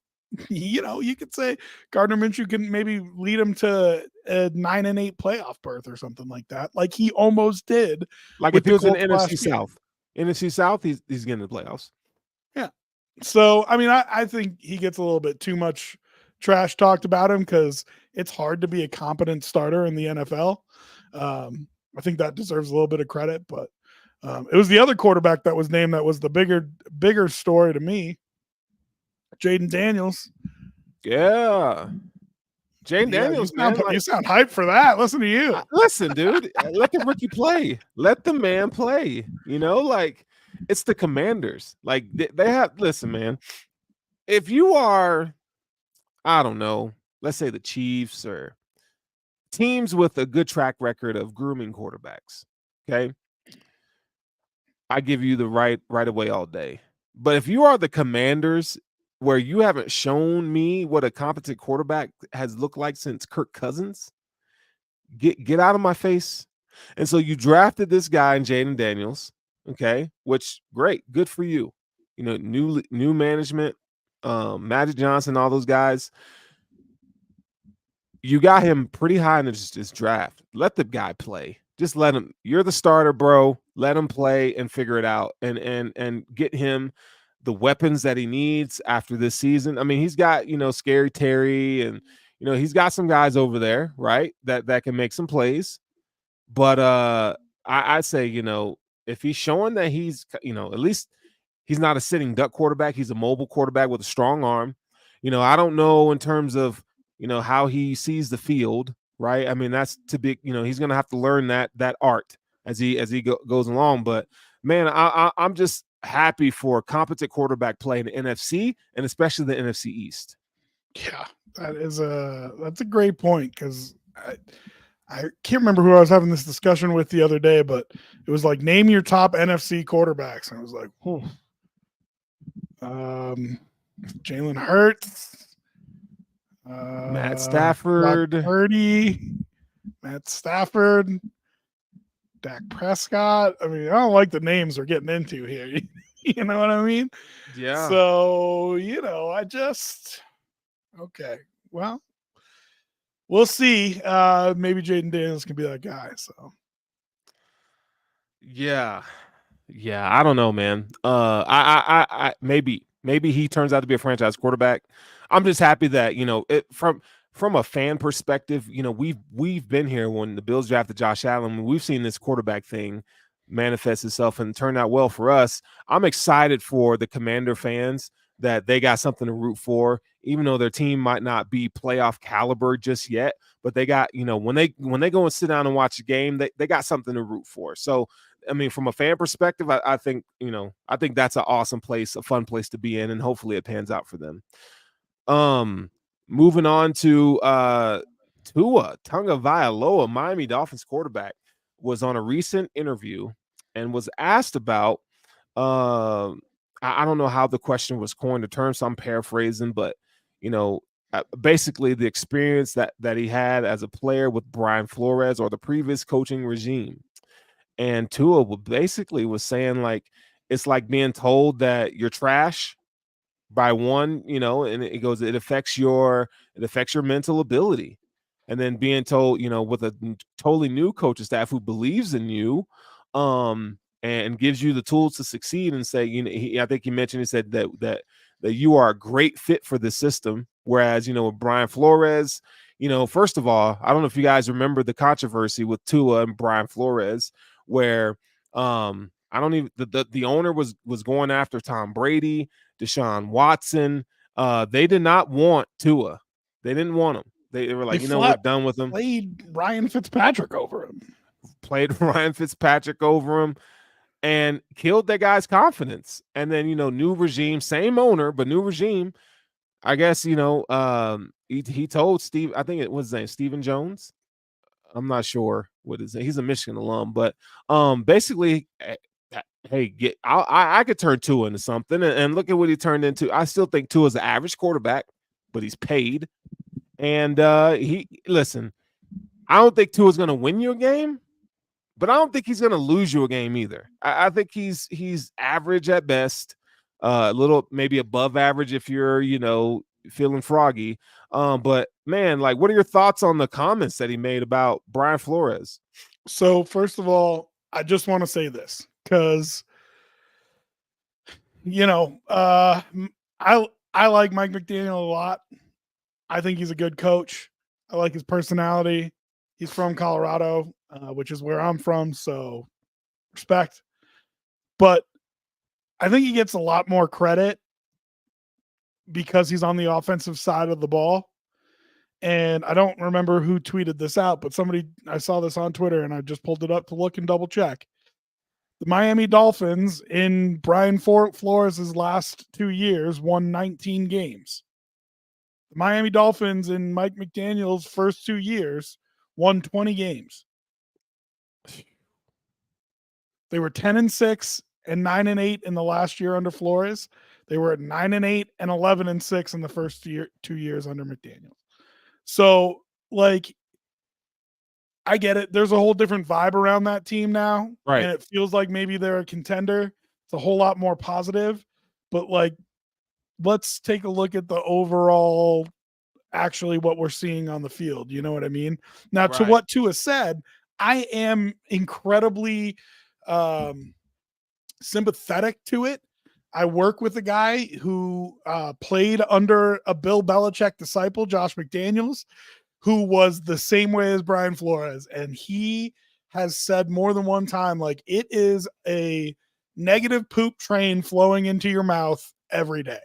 [SPEAKER 2] you could say Gardner Minshew can maybe lead them to a 9-8 playoff berth or something like that. Like he almost did.
[SPEAKER 1] Like if he was in the NFC South. NFC South, he's getting the playoffs.
[SPEAKER 2] Yeah. So, I mean, I think he gets a little bit too much trash talked about him because it's hard to be a competent starter in the NFL. I think that deserves a little bit of credit, but it was the other quarterback that was named that was the bigger story to me. Jayden Daniels.
[SPEAKER 1] Yeah. Jayden Daniels,
[SPEAKER 2] you sound hyped for that. Listen to you.
[SPEAKER 1] Listen, dude. Let the rookie play. Let the man play. Like it's the Commanders. Like they have. Listen, man. If you are, I don't know, let's say the Chiefs or teams with a good track record of grooming quarterbacks, okay, I give you the right away all day. But if you are the Commanders, where you haven't shown me what a competent quarterback has looked like since Kirk Cousins, get out of my face. And so you drafted this guy in Jayden Daniels, okay, which great, good for you. New management, Magic Johnson, all those guys. You got him pretty high in this draft. Let the guy play. Just let him. You're the starter, bro. Let him play and figure it out, and get him the weapons that he needs after this season. I mean, he's got Scary Terry, and he's got some guys over there, right? That can make some plays. But I'd say if he's showing that he's at least he's not a sitting duck quarterback. He's a mobile quarterback with a strong arm. I don't know in terms of how he sees the field, right? I mean, that's to be, he's going to have to learn that art as he goes along. But man, I'm just happy for competent quarterback play in the NFC and especially the NFC East.
[SPEAKER 2] Yeah, that's a great point because I can't remember who I was having this discussion with the other day, but it was like name your top NFC quarterbacks, and I was like, Jalen Hurts.
[SPEAKER 1] Matt Stafford,
[SPEAKER 2] Purdy, Matt Stafford, Dak Prescott. I mean, I don't like the names we're getting into here. You know what I mean?
[SPEAKER 1] Yeah.
[SPEAKER 2] So, okay. Well, we'll see. Maybe Jayden Daniels can be that guy. So,
[SPEAKER 1] yeah. I don't know, man. I maybe he turns out to be a franchise quarterback. I'm just happy that from a fan perspective, we've been here when the Bills drafted Josh Allen. We've seen this quarterback thing manifest itself and turn out well for us. I'm excited for the Commander fans that they got something to root for, even though their team might not be playoff caliber just yet. But they got, when they go and sit down and watch a game, they got something to root for. So I mean, from a fan perspective, I think, I think that's an awesome place, a fun place to be in, and hopefully it pans out for them. Moving on to Tua Tagovailoa, Miami Dolphins quarterback, was on a recent interview and was asked about I don't know how the question was coined or termed, so I'm paraphrasing, but basically the experience that he had as a player with Brian Flores or the previous coaching regime. And Tua basically was saying, like, it's like being told that you're trash by one, and it goes, it affects your mental ability. And then being told, with a totally new coaching staff who believes in you, and gives you the tools to succeed, and say, I think he mentioned, he said that you are a great fit for this system. Whereas, with Brian Flores, first of all, I don't know if you guys remember the controversy with Tua and Brian Flores, where I don't even the owner was going after Tom Brady, Deshaun Watson. They did not want Tua. They didn't want him. They were like, we're done with him.
[SPEAKER 2] Played Ryan Fitzpatrick over him.
[SPEAKER 1] Played Ryan Fitzpatrick over him and killed that guy's confidence. And then, new regime, same owner, but new regime. I guess, he told Steve, I think it was his name, Stephen Jones. I'm not sure what his name. He's a Michigan alum, but basically, hey, I could turn Tua into something, and look at what he turned into. I still think Tua's an average quarterback, but he's paid. And listen, I don't think Tua's going to win you a game, but I don't think he's going to lose you a game either. I think he's average at best, a little maybe above average if you're, feeling froggy. But man, like, what are your thoughts on the comments that he made about Brian Flores?
[SPEAKER 2] So first of all, I just want to say this because, I like Mike McDaniel a lot. I think he's a good coach. I like his personality. He's from Colorado, which is where I'm from, so respect. But I think he gets a lot more credit because he's on the offensive side of the ball. And I don't remember who tweeted this out, but I saw this on Twitter and I just pulled it up to look and double check. The Miami Dolphins in Brian Flores' last 2 years won 19 games. The Miami Dolphins in Mike McDaniel's first 2 years won 20 games. They were 10-6 and 9-8 in the last year under Flores. They were at 9-8 and 11-6 in the first 2 years under McDaniel. So, like, I get it. There's a whole different vibe around that team now.
[SPEAKER 1] Right.
[SPEAKER 2] And it feels like maybe they're a contender. It's a whole lot more positive. But, like, let's take a look at the overall, actually what we're seeing on the field. You know what I mean? Now, to what Tua said, I am incredibly sympathetic to it. I work with a guy who played under a Bill Belichick disciple, Josh McDaniels, who was the same way as Brian Flores. And he has said more than one time, like, it is a negative poop train flowing into your mouth every day.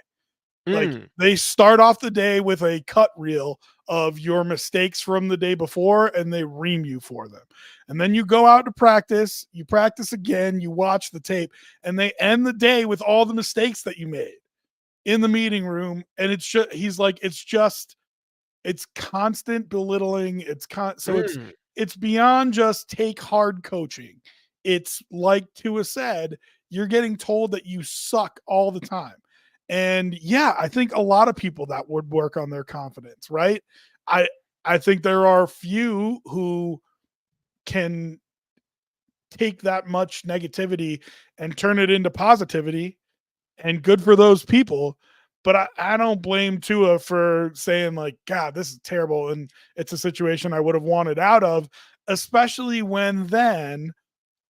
[SPEAKER 2] Like, they start off the day with a cut reel of your mistakes from the day before, and they ream you for them. And then you go out to practice, you practice again, you watch the tape, and they end the day with all the mistakes that you made in the meeting room. And it's just, he's like, it's constant belittling. It's beyond just take hard coaching. It's like Tua said, you're getting told that you suck all the time. And yeah, I think a lot of people that would work on their confidence, right? I think there are few who can take that much negativity and turn it into positivity, and good for those people. But I don't blame Tua for saying, like, God, this is terrible. And it's a situation I would have wanted out of, especially when then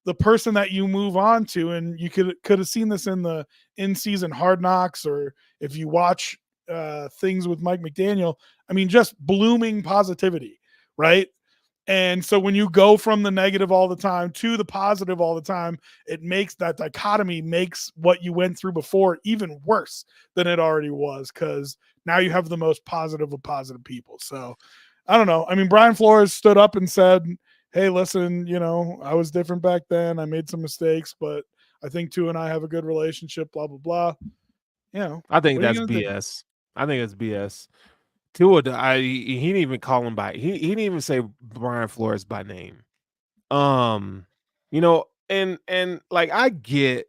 [SPEAKER 2] the person that you move on to, and you could have seen this in the in-season Hard Knocks, or if you watch things with Mike McDaniel, I mean, just blooming positivity, right? And so when you go from the negative all the time to the positive all the time, it makes that dichotomy makes what you went through before even worse than it already was, because now you have the most positive of positive people. So I don't know. I mean, Brian Flores stood up and said hey, listen, I was different back then. I made some mistakes, but I think Tua and I have a good relationship, blah, blah, blah.
[SPEAKER 1] I think
[SPEAKER 2] What are you
[SPEAKER 1] that's
[SPEAKER 2] going to do?
[SPEAKER 1] BS. I think it's BS. Tua, he didn't even call him by he didn't even say Brian Flores by name. And like I get,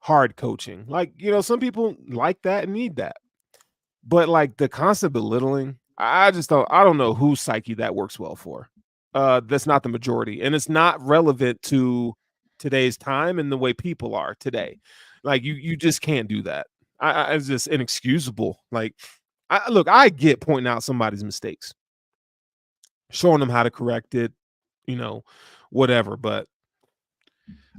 [SPEAKER 1] hard coaching. Like, some people like that and need that. But like the constant belittling, I don't know whose psyche that works well for. That's not the majority. And it's not relevant to today's time and the way people are today. Like you just can't do that. It's just inexcusable. Like I get pointing out somebody's mistakes, showing them how to correct it, you know, whatever. But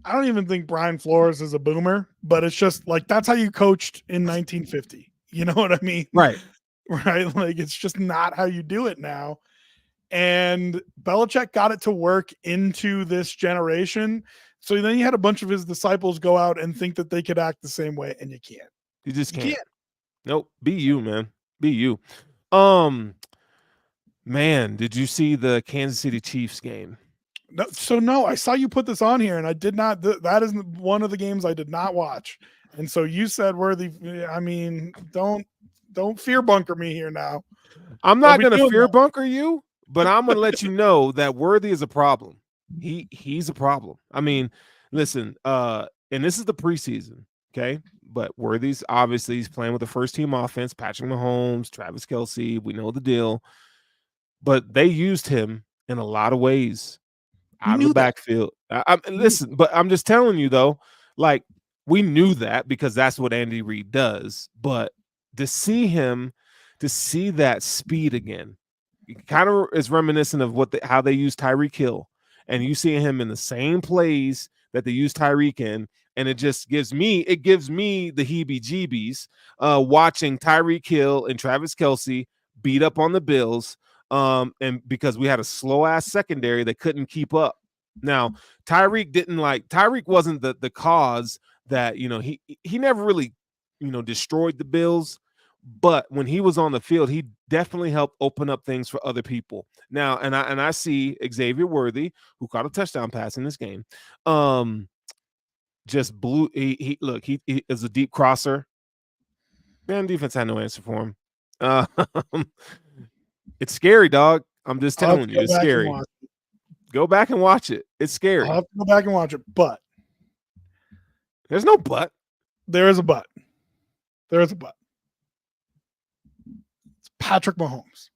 [SPEAKER 2] I don't even think Brian Flores is a boomer, but it's just like that's how you coached in 1950. You know what I mean?
[SPEAKER 1] right.
[SPEAKER 2] Right? Like it's just not how you do it now. And Belichick got it to work into this generation. So then you had a bunch of his disciples go out and think that they could act the same way, and you can't.
[SPEAKER 1] You just
[SPEAKER 2] You
[SPEAKER 1] can't.
[SPEAKER 2] can't.
[SPEAKER 1] Nope. Be you, man. Be you. Um, Man, did you see the Kansas City Chiefs game?
[SPEAKER 2] No, so no, I saw you put this on here, and I did not. That is one of the games I did not watch. And so you said Worthy. I mean, don't fear bunker me here now.
[SPEAKER 1] I'm
[SPEAKER 2] Don't
[SPEAKER 1] not
[SPEAKER 2] be
[SPEAKER 1] gonna
[SPEAKER 2] doing
[SPEAKER 1] fear
[SPEAKER 2] that.
[SPEAKER 1] bunker you, but I'm gonna let you know that Worthy is a problem. He's a problem. I mean, listen, and this is the preseason, okay? But Worthy's obviously he's playing with the first team offense, Patrick Mahomes, Travis Kelce. We know the deal. But they used him in a lot of ways
[SPEAKER 2] We
[SPEAKER 1] out of the
[SPEAKER 2] knew that.
[SPEAKER 1] backfield. Listen, but I'm just telling you though, like we knew that because that's what Andy Reid does. But to see that speed again, it kind of is reminiscent of how they use Tyreek Hill, and you see him in the same plays that they use Tyreek in, and it just gives me the heebie-jeebies watching Tyreek Hill and Travis Kelce beat up on the Bills. And because we had a slow ass secondary that couldn't keep up. Now, Tyreek wasn't the cause that, he never really, destroyed the Bills, but when he was on the field, he definitely helped open up things for other people. Now, and I see Xavier Worthy, who caught a touchdown pass in this game, just blew. He is a deep crosser. Man, defense had no answer for him. It's scary, dog. I'm just
[SPEAKER 2] I'll have
[SPEAKER 1] telling
[SPEAKER 2] to
[SPEAKER 1] you,
[SPEAKER 2] go
[SPEAKER 1] it's
[SPEAKER 2] back and
[SPEAKER 1] scary.
[SPEAKER 2] watch.
[SPEAKER 1] Go back and watch it. It's scary.
[SPEAKER 2] I'll have to go back and watch it, but
[SPEAKER 1] There's no but.
[SPEAKER 2] there is a but. There is a but. It's Patrick Mahomes.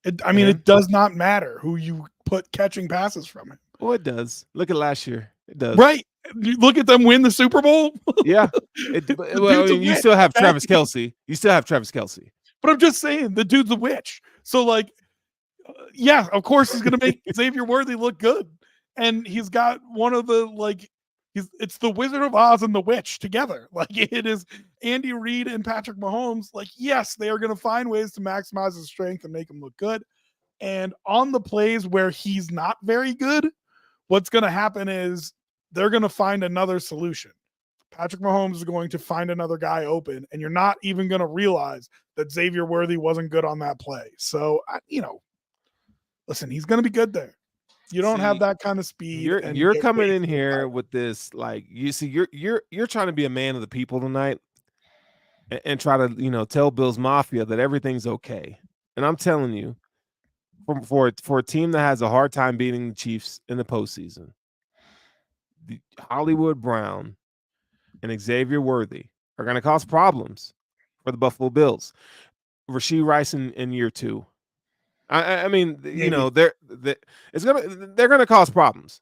[SPEAKER 2] It does not matter who you put catching passes from him.
[SPEAKER 1] Oh, it does. Look at last year. It does.
[SPEAKER 2] Right. You look at them win the Super Bowl.
[SPEAKER 1] Yeah. You still have Travis Kelce.
[SPEAKER 2] But I'm just saying, the dude's a witch. So, like, yeah, of course he's going to make Xavier Worthy look good. And he's got one of the, like, it's the Wizard of Oz and the Witch together. Like, it is Andy Reid and Patrick Mahomes. Like, yes, they are going to find ways to maximize his strength and make him look good. And on the plays where he's not very good, what's going to happen is they're going to find another solution. Patrick Mahomes is going to find another guy open, and you're not even going to realize that Xavier Worthy wasn't good on that play. So, listen, he's going to be good there. You don't have that kind of speed.
[SPEAKER 1] You're coming in here with this, like, you see, you're trying to be a man of the people tonight, and try to tell Bills Mafia that everything's okay. And I'm telling you, for a team that has a hard time beating the Chiefs in the postseason, Hollywood Brown and Xavier Worthy are going to cause problems for the Buffalo Bills. Rashee Rice in year 2. I mean, they're going to cause problems.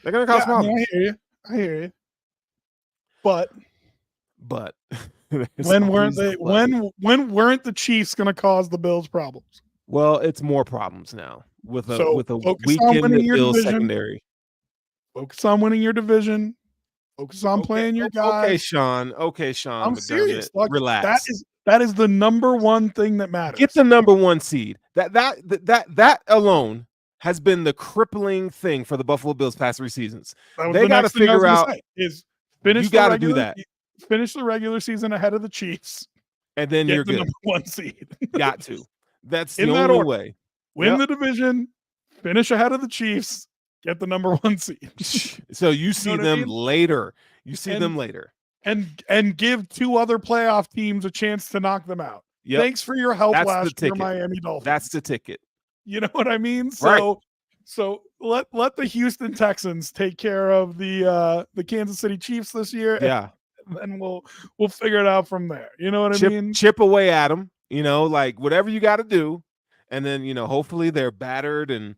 [SPEAKER 1] They're going to cause problems.
[SPEAKER 2] I hear you. But when weren't the Chiefs going to cause the Bills problems?
[SPEAKER 1] Well, it's more problems now with a
[SPEAKER 2] weakened
[SPEAKER 1] Bills secondary.
[SPEAKER 2] Focus on winning your division. Focus on playing your guys.
[SPEAKER 1] Okay, Sean.
[SPEAKER 2] I'm serious.
[SPEAKER 1] Like, relax.
[SPEAKER 2] That is the number one thing that matters.
[SPEAKER 1] Get the number 1 seed. That alone has been the crippling thing for the Buffalo Bills past 3 seasons. They got to figure out
[SPEAKER 2] is finish.
[SPEAKER 1] You got to do that.
[SPEAKER 2] Finish the regular season ahead of the Chiefs,
[SPEAKER 1] and then you're good.
[SPEAKER 2] Number 1 seed.
[SPEAKER 1] Got to. That's the only way.
[SPEAKER 2] win
[SPEAKER 1] Yep.
[SPEAKER 2] the division, finish ahead of the Chiefs, get the number 1 seed.
[SPEAKER 1] So you see
[SPEAKER 2] what I
[SPEAKER 1] them
[SPEAKER 2] mean?
[SPEAKER 1] later. You see
[SPEAKER 2] And-
[SPEAKER 1] them later.
[SPEAKER 2] And give 2 other playoff teams a chance to knock them out.
[SPEAKER 1] Yep.
[SPEAKER 2] Thanks for your help
[SPEAKER 1] That's the
[SPEAKER 2] last year,
[SPEAKER 1] ticket.
[SPEAKER 2] Miami Dolphins.
[SPEAKER 1] That's the ticket.
[SPEAKER 2] You know what I mean?
[SPEAKER 1] Right.
[SPEAKER 2] So let the Houston Texans take care of the Kansas City Chiefs this year.
[SPEAKER 1] Yeah.
[SPEAKER 2] And we'll figure it out from there. You know what I mean?
[SPEAKER 1] Chip away at them, like whatever you got to do. And then, hopefully they're battered and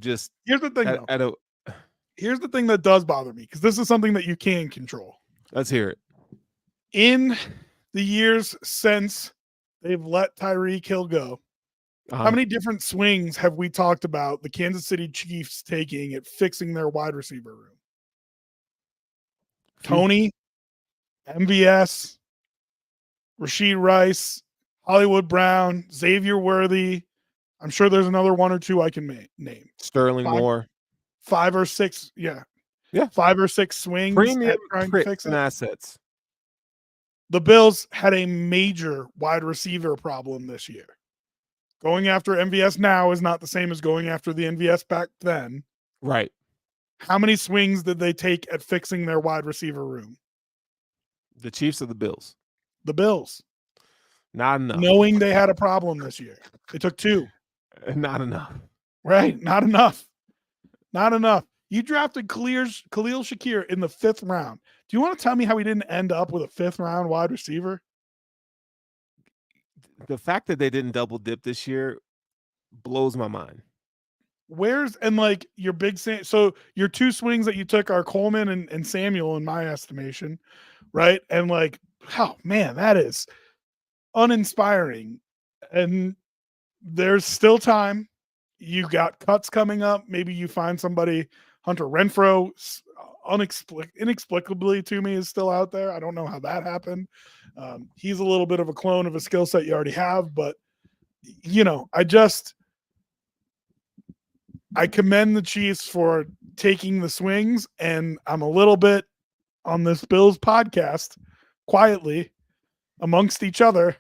[SPEAKER 1] just
[SPEAKER 2] Here's the thing though.
[SPEAKER 1] at
[SPEAKER 2] Here's the thing that does bother me, because this is something that you can control.
[SPEAKER 1] let's hear it.
[SPEAKER 2] In the years since they've let Tyreek Hill go, how many different swings have we talked about the Kansas City Chiefs taking at fixing their wide receiver room? Tony, MVS, Rashid Rice, Hollywood Brown, Xavier Worthy. I'm sure there's another 1 or 2 I can name.
[SPEAKER 1] Sterling Moore.
[SPEAKER 2] 5 or 6, yeah. 5 or 6 swings
[SPEAKER 1] Premium
[SPEAKER 2] at trying to fix
[SPEAKER 1] and
[SPEAKER 2] it.
[SPEAKER 1] assets.
[SPEAKER 2] The Bills had a major wide receiver problem this year. Going after MVS now is not the same as going after the MVS back then.
[SPEAKER 1] Right.
[SPEAKER 2] How many swings did they take at fixing their wide receiver room?
[SPEAKER 1] The Chiefs or the Bills?
[SPEAKER 2] The Bills.
[SPEAKER 1] Not enough.
[SPEAKER 2] Knowing they had a problem this year. They took 2.
[SPEAKER 1] Not enough.
[SPEAKER 2] Right. Not enough. Not enough. You drafted Khalil Shakir in the 5th round. Do you want to tell me how he didn't end up with a 5th round wide receiver?
[SPEAKER 1] The fact that they didn't double dip this year blows my mind.
[SPEAKER 2] Your big so your 2 swings that you took are Coleman and Samuel in my estimation, right? And oh man, that is uninspiring. And there's still time. You got cuts coming up. Maybe you find somebody. Hunter Renfrow, inexplicably to me, is still out there. I don't know how that happened. He's a little bit of a clone of a skill set you already have, but I commend the Chiefs for taking the swings, and I'm a little bit on this Bills podcast quietly amongst each other,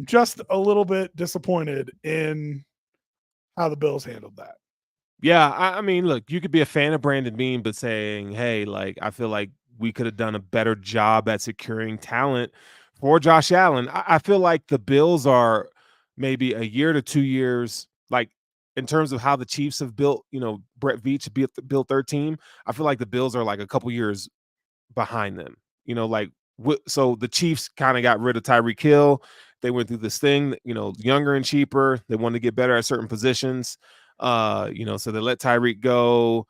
[SPEAKER 2] just a little bit disappointed in how the Bills handled that.
[SPEAKER 1] Yeah, I mean, look, you could be a fan of Brandon Beane, but saying, hey, I feel like we could have done a better job at securing talent for Josh Allen. I feel like the Bills are maybe a year to 2 years, in terms of how the Chiefs have built, Brett Veach built their team. I feel like the Bills are a couple years behind them, so the Chiefs kind of got rid of Tyreek Hill. They went through this thing, younger and cheaper. They wanted to get better at certain positions. So they let Tyreek go.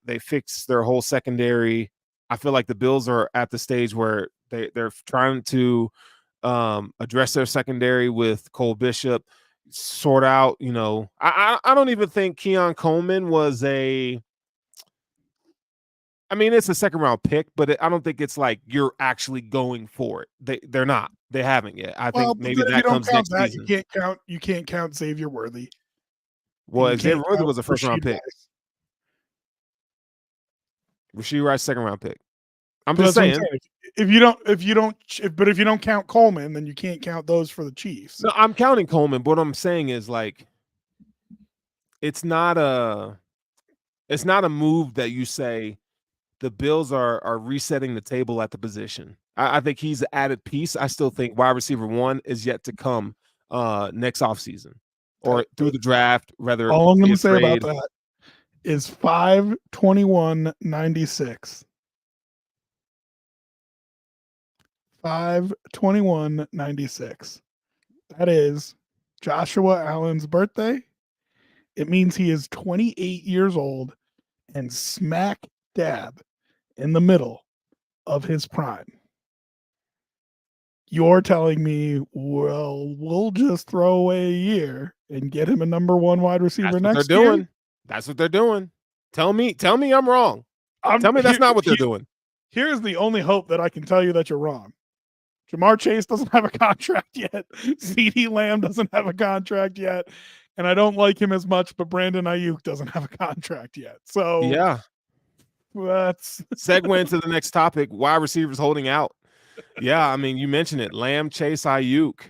[SPEAKER 1] They fixed their whole secondary. I feel like the Bills are at the stage where they're trying to address their secondary with Cole Bishop, sort out, I don't even think Keon Coleman was it's a 2nd round pick, but I don't think it's you're actually going for it. They're not. They haven't yet. I think maybe that comes next season.
[SPEAKER 2] You can't count Xavier Worthy.
[SPEAKER 1] Well, Xavier Worthy was a 1st round pick. Rashid Rice 2nd round pick. I'm just saying.
[SPEAKER 2] If you don't count Coleman, then you can't count those for the Chiefs.
[SPEAKER 1] No, I'm counting Coleman, but what I'm saying is it's not a move that you say the Bills are resetting the table at the position. I think he's an added piece. I still think wide receiver 1 is yet to come next offseason or through the draft. Rather,
[SPEAKER 2] all I'm going to say about that is 5/21/96. 5/21/96. That is Joshua Allen's birthday. It means he is 28 years old and smack dab in the middle of his prime. You're telling me, well, we'll just throw away a year and get him a number 1 wide receiver next year?
[SPEAKER 1] That's what they're doing. Tell me I'm wrong. Tell me that's not what they're doing.
[SPEAKER 2] Here's the only hope that I can tell you that you're wrong. Jamar Chase doesn't have a contract yet. CeeDee Lamb doesn't have a contract yet. And I don't like him as much, but Brandon Ayuk doesn't have a contract yet. So
[SPEAKER 1] yeah,
[SPEAKER 2] that's
[SPEAKER 1] segue into the next topic. Wide receivers holding out. Yeah, I mean, you mentioned it. Lamb, Chase, Ayuk.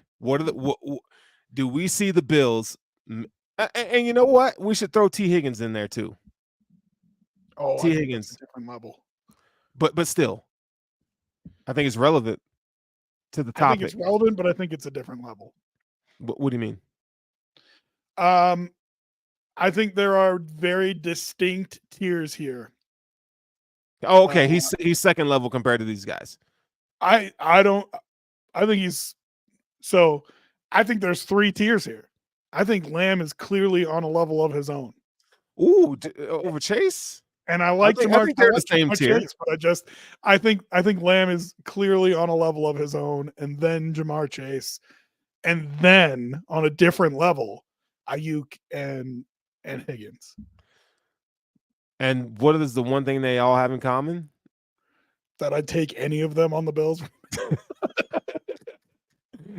[SPEAKER 1] Do we see the Bills And you know what? We should throw T. Higgins in there too.
[SPEAKER 2] Oh,
[SPEAKER 1] T.
[SPEAKER 2] I think
[SPEAKER 1] Higgins,
[SPEAKER 2] that's a different level.
[SPEAKER 1] but still, I think it's relevant to the
[SPEAKER 2] I think it's
[SPEAKER 1] topic.
[SPEAKER 2] relevant, but I think it's a different level.
[SPEAKER 1] What do you mean?
[SPEAKER 2] I think there are very distinct tiers here.
[SPEAKER 1] Oh, okay. He's second level compared to these guys.
[SPEAKER 2] I think he's so. I think there's 3 tiers here. I think Lamb is clearly on a level of his own.
[SPEAKER 1] Ooh, over Chase.
[SPEAKER 2] And I like
[SPEAKER 1] I think they're the same tier.
[SPEAKER 2] Chase, but I think Lamb is clearly on a level of his own, and then Ja'Marr Chase, and then on a different level, Ayuk and Higgins.
[SPEAKER 1] And what is the one thing they all have in common?
[SPEAKER 2] That I'd take any of them on the Bills.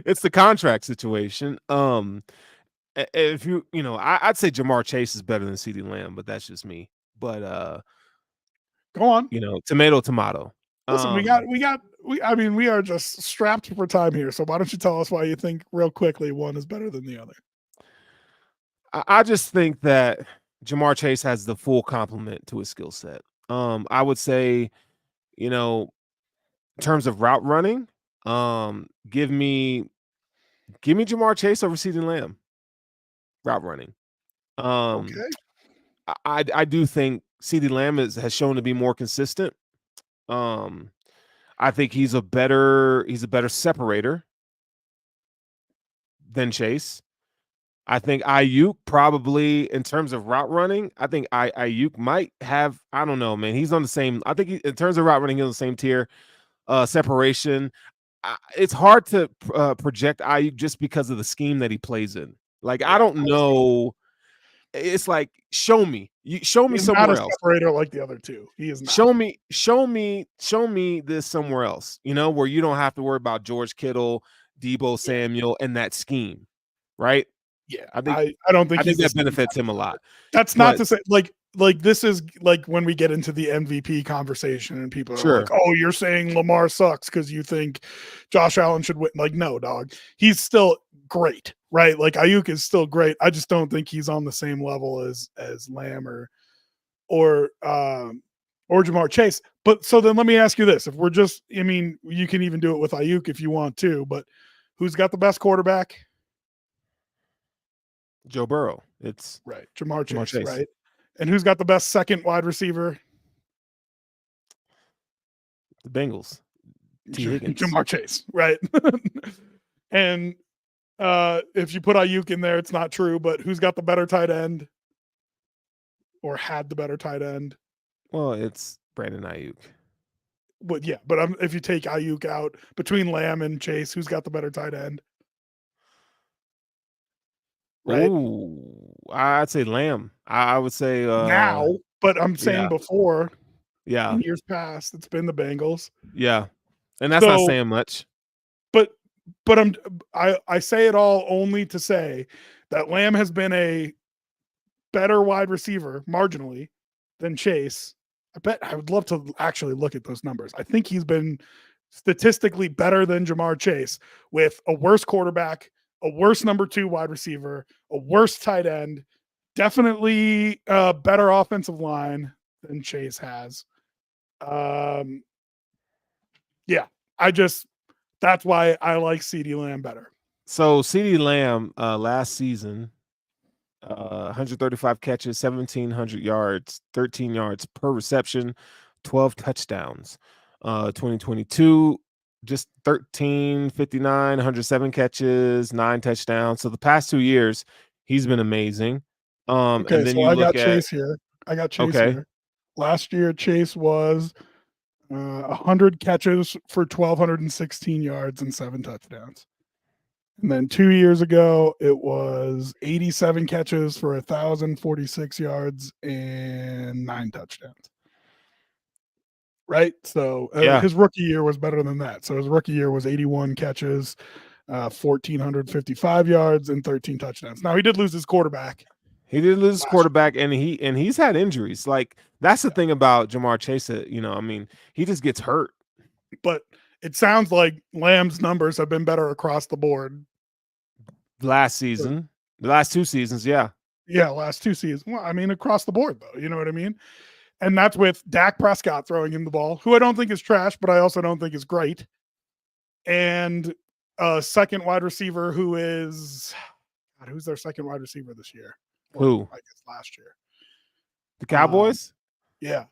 [SPEAKER 1] It's the contract situation. If I'd say Ja'Marr Chase is better than CeeDee Lamb, but that's just me. But
[SPEAKER 2] go on.
[SPEAKER 1] Tomato.
[SPEAKER 2] Listen, we are just strapped for time here. So why don't you tell us why you think real quickly one is better than the other?
[SPEAKER 1] I just think that Ja'Marr Chase has the full complement to his skill set. I would say, in terms of route running, give me Ja'Marr Chase over CeeDee Lamb. Route running.
[SPEAKER 2] Okay.
[SPEAKER 1] I do think CeeDee Lamb has shown to be more consistent. I think he's a better separator than Chase. I think Ayuk probably, in terms of route running, I think Ayuk might have, I don't know, man. He's on the same, I think in terms of route running, he's on the same tier. Separation. It's hard to project Ayuk just because of the scheme that he plays in. Like, I don't know. It's like, show me. Show me somewhere else.
[SPEAKER 2] Separator like the other two. He is not.
[SPEAKER 1] Show me this somewhere else, where you don't have to worry about George Kittle, Deebo Samuel, and that scheme, right?
[SPEAKER 2] Yeah, I don't think
[SPEAKER 1] that benefits him a lot.
[SPEAKER 2] That's not to say like this is like when we get into the MVP conversation and people are like, "Oh, you're saying Lamar sucks because you think Josh Allen should win." Like, no, dog. He's still great, right? Like Ayuk is still great. I just don't think he's on the same level as Lamb or Ja'Marr Chase. But so then let me ask you this: if we're just, I mean, you can even do it with Ayuk if you want to, but who's got the best quarterback?
[SPEAKER 1] Joe Burrow. It's
[SPEAKER 2] right. Ja'Marr Chase, right? And who's got the best second wide receiver?
[SPEAKER 1] The Bengals. T. Higgins.
[SPEAKER 2] Ja'Marr Chase, right? And if you put Ayuk in there, it's not true, but who's got the better tight end? Or had the better tight end?
[SPEAKER 1] Well, it's Brandon Ayuk.
[SPEAKER 2] But yeah, but if you take Ayuk out between Lamb and Chase, who's got the better tight end?
[SPEAKER 1] Right. Ooh, I'd say Lamb. I would say
[SPEAKER 2] now, but I'm saying before.
[SPEAKER 1] Yeah.
[SPEAKER 2] In years past, it's been the Bengals.
[SPEAKER 1] Yeah. And that's not saying much.
[SPEAKER 2] But I say it all only to say that Lamb has been a better wide receiver marginally than Chase. I would love to actually look at those numbers. I think he's been statistically better than Ja'Marr Chase with a worse quarterback, a worse number 2 wide receiver, a worse tight end, definitely a better offensive line than Chase has. Yeah, that's why I like CeeDee Lamb better.
[SPEAKER 1] So CeeDee Lamb last season, 135 catches, 1,700 yards, 13 yards per reception, 12 touchdowns. 2022, just 1,359, 107 catches, 9 touchdowns. So the past 2 years, he's been amazing.
[SPEAKER 2] Okay,
[SPEAKER 1] and then
[SPEAKER 2] so
[SPEAKER 1] you
[SPEAKER 2] I
[SPEAKER 1] look
[SPEAKER 2] got Chase here. Here. Last year, Chase was 100 catches for 1,216 yards and 7 touchdowns. And then 2 years ago, it was 87 catches for 1,046 yards and 9 touchdowns. Right? So his rookie year was better than that. So his rookie year was 81 catches, 1,455 yards, and 13 touchdowns. Now, he did lose his quarterback.
[SPEAKER 1] He did lose his quarterback, and he's had injuries. Like, that's the thing about Ja'Marr Chase. I mean, he just gets hurt.
[SPEAKER 2] But it sounds like Lamb's numbers have been better across the board
[SPEAKER 1] last season. The last 2 seasons, yeah.
[SPEAKER 2] Yeah, last 2 seasons. Well, I mean, across the board, though. You know what I mean? And that's with Dak Prescott throwing him the ball, who I don't think is trash, but I also don't think is great. And a second wide receiver who is, God, who's their second wide receiver this year?
[SPEAKER 1] Who?
[SPEAKER 2] I guess last year.
[SPEAKER 1] The Cowboys?
[SPEAKER 2] Yeah.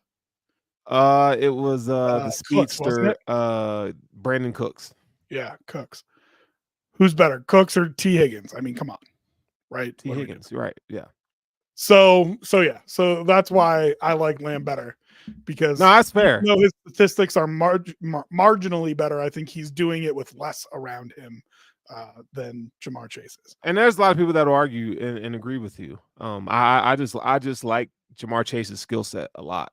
[SPEAKER 1] It was the
[SPEAKER 2] Cooks, wasn't
[SPEAKER 1] speedster,
[SPEAKER 2] it?
[SPEAKER 1] Brandon Cooks.
[SPEAKER 2] Yeah, Cooks. Who's better, Cooks or T. Higgins? I mean, come on, right?
[SPEAKER 1] T. Higgins, right? Yeah.
[SPEAKER 2] So that's why I like Lamb better, because
[SPEAKER 1] No, that's fair.
[SPEAKER 2] even though his statistics are marginally better, I think he's doing it with less around him than Ja'Marr Chase is.
[SPEAKER 1] And there's a lot of people that will argue and agree with you. I just like Ja'Marr Chase's skill set a lot.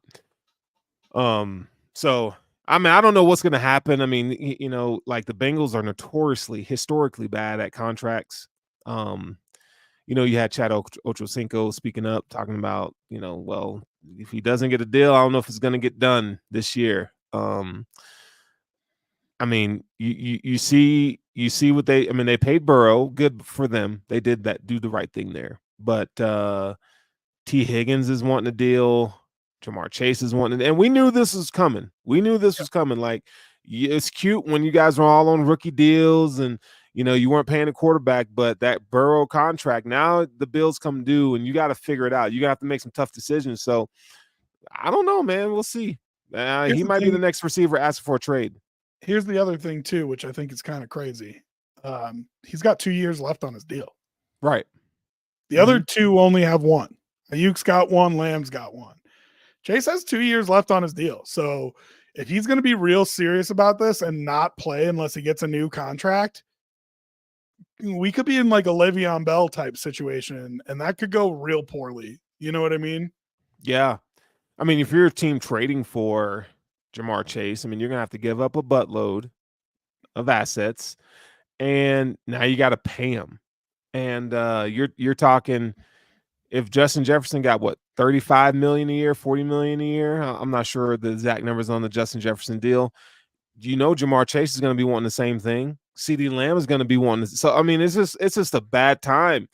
[SPEAKER 1] So I mean, I don't know what's going to happen. I mean, you know, like the Bengals are notoriously, historically bad at contracts. You know, you had Chad Ochocinco speaking up, talking about, you know, well, if he doesn't get a deal, I don't know if it's going to get done this year. I mean, you see what they paid Burrow, good for them. They did do the right thing there. But T. Higgins is wanting a deal. Ja'Marr Chase is wanting, and we knew this was coming. Was coming. Like, it's cute when you guys are all on rookie deals and, you know, you weren't paying a quarterback, but that Burrow contract, now the bills come due and you got to figure it out. You got to make some tough decisions. So I don't know, man. We'll see. He might be the next receiver asking for a trade.
[SPEAKER 2] Here's the other thing too, which I think is kind of crazy. He's got 2 years left on his deal.
[SPEAKER 1] Right.
[SPEAKER 2] The other two only have one. Ayuk's got one. Lamb's got one. Chase has 2 years left on his deal. So if he's going to be real serious about this and not play unless he gets a new contract, we could be in like a Le'Veon Bell type situation, and that could go real poorly. You know what I mean?
[SPEAKER 1] Yeah. I mean, if you're a team trading for Ja'Marr Chase, I mean, you're going to have to give up a buttload of assets, and now you got to pay him. And you're talking, if Justin Jefferson got what, 35 million a year, 40 million a year, I'm not sure the exact numbers on the Justin Jefferson deal. You know, Ja'Marr Chase is going to be wanting the same thing. CeeDee Lamb is going to be wanting. So I mean, it's just a bad time.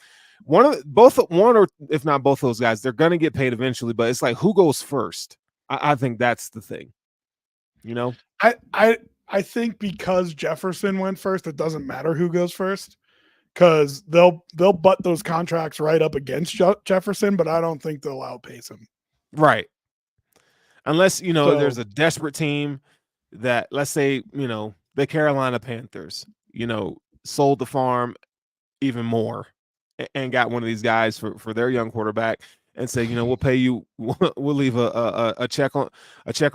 [SPEAKER 1] One or if not both of those guys, they're going to get paid eventually. But it's like, who goes first? I think that's the thing. You know,
[SPEAKER 2] I think because Jefferson went first, it doesn't matter who goes first, because they'll butt those contracts right up against Jefferson, but I don't think they'll outpace him.
[SPEAKER 1] Right. Unless, you know, there's a desperate team that, let's say, you know, the Carolina Panthers, you know, sold the farm even more and got one of these guys for their young quarterback and say, you know, we'll pay you, we'll leave a check on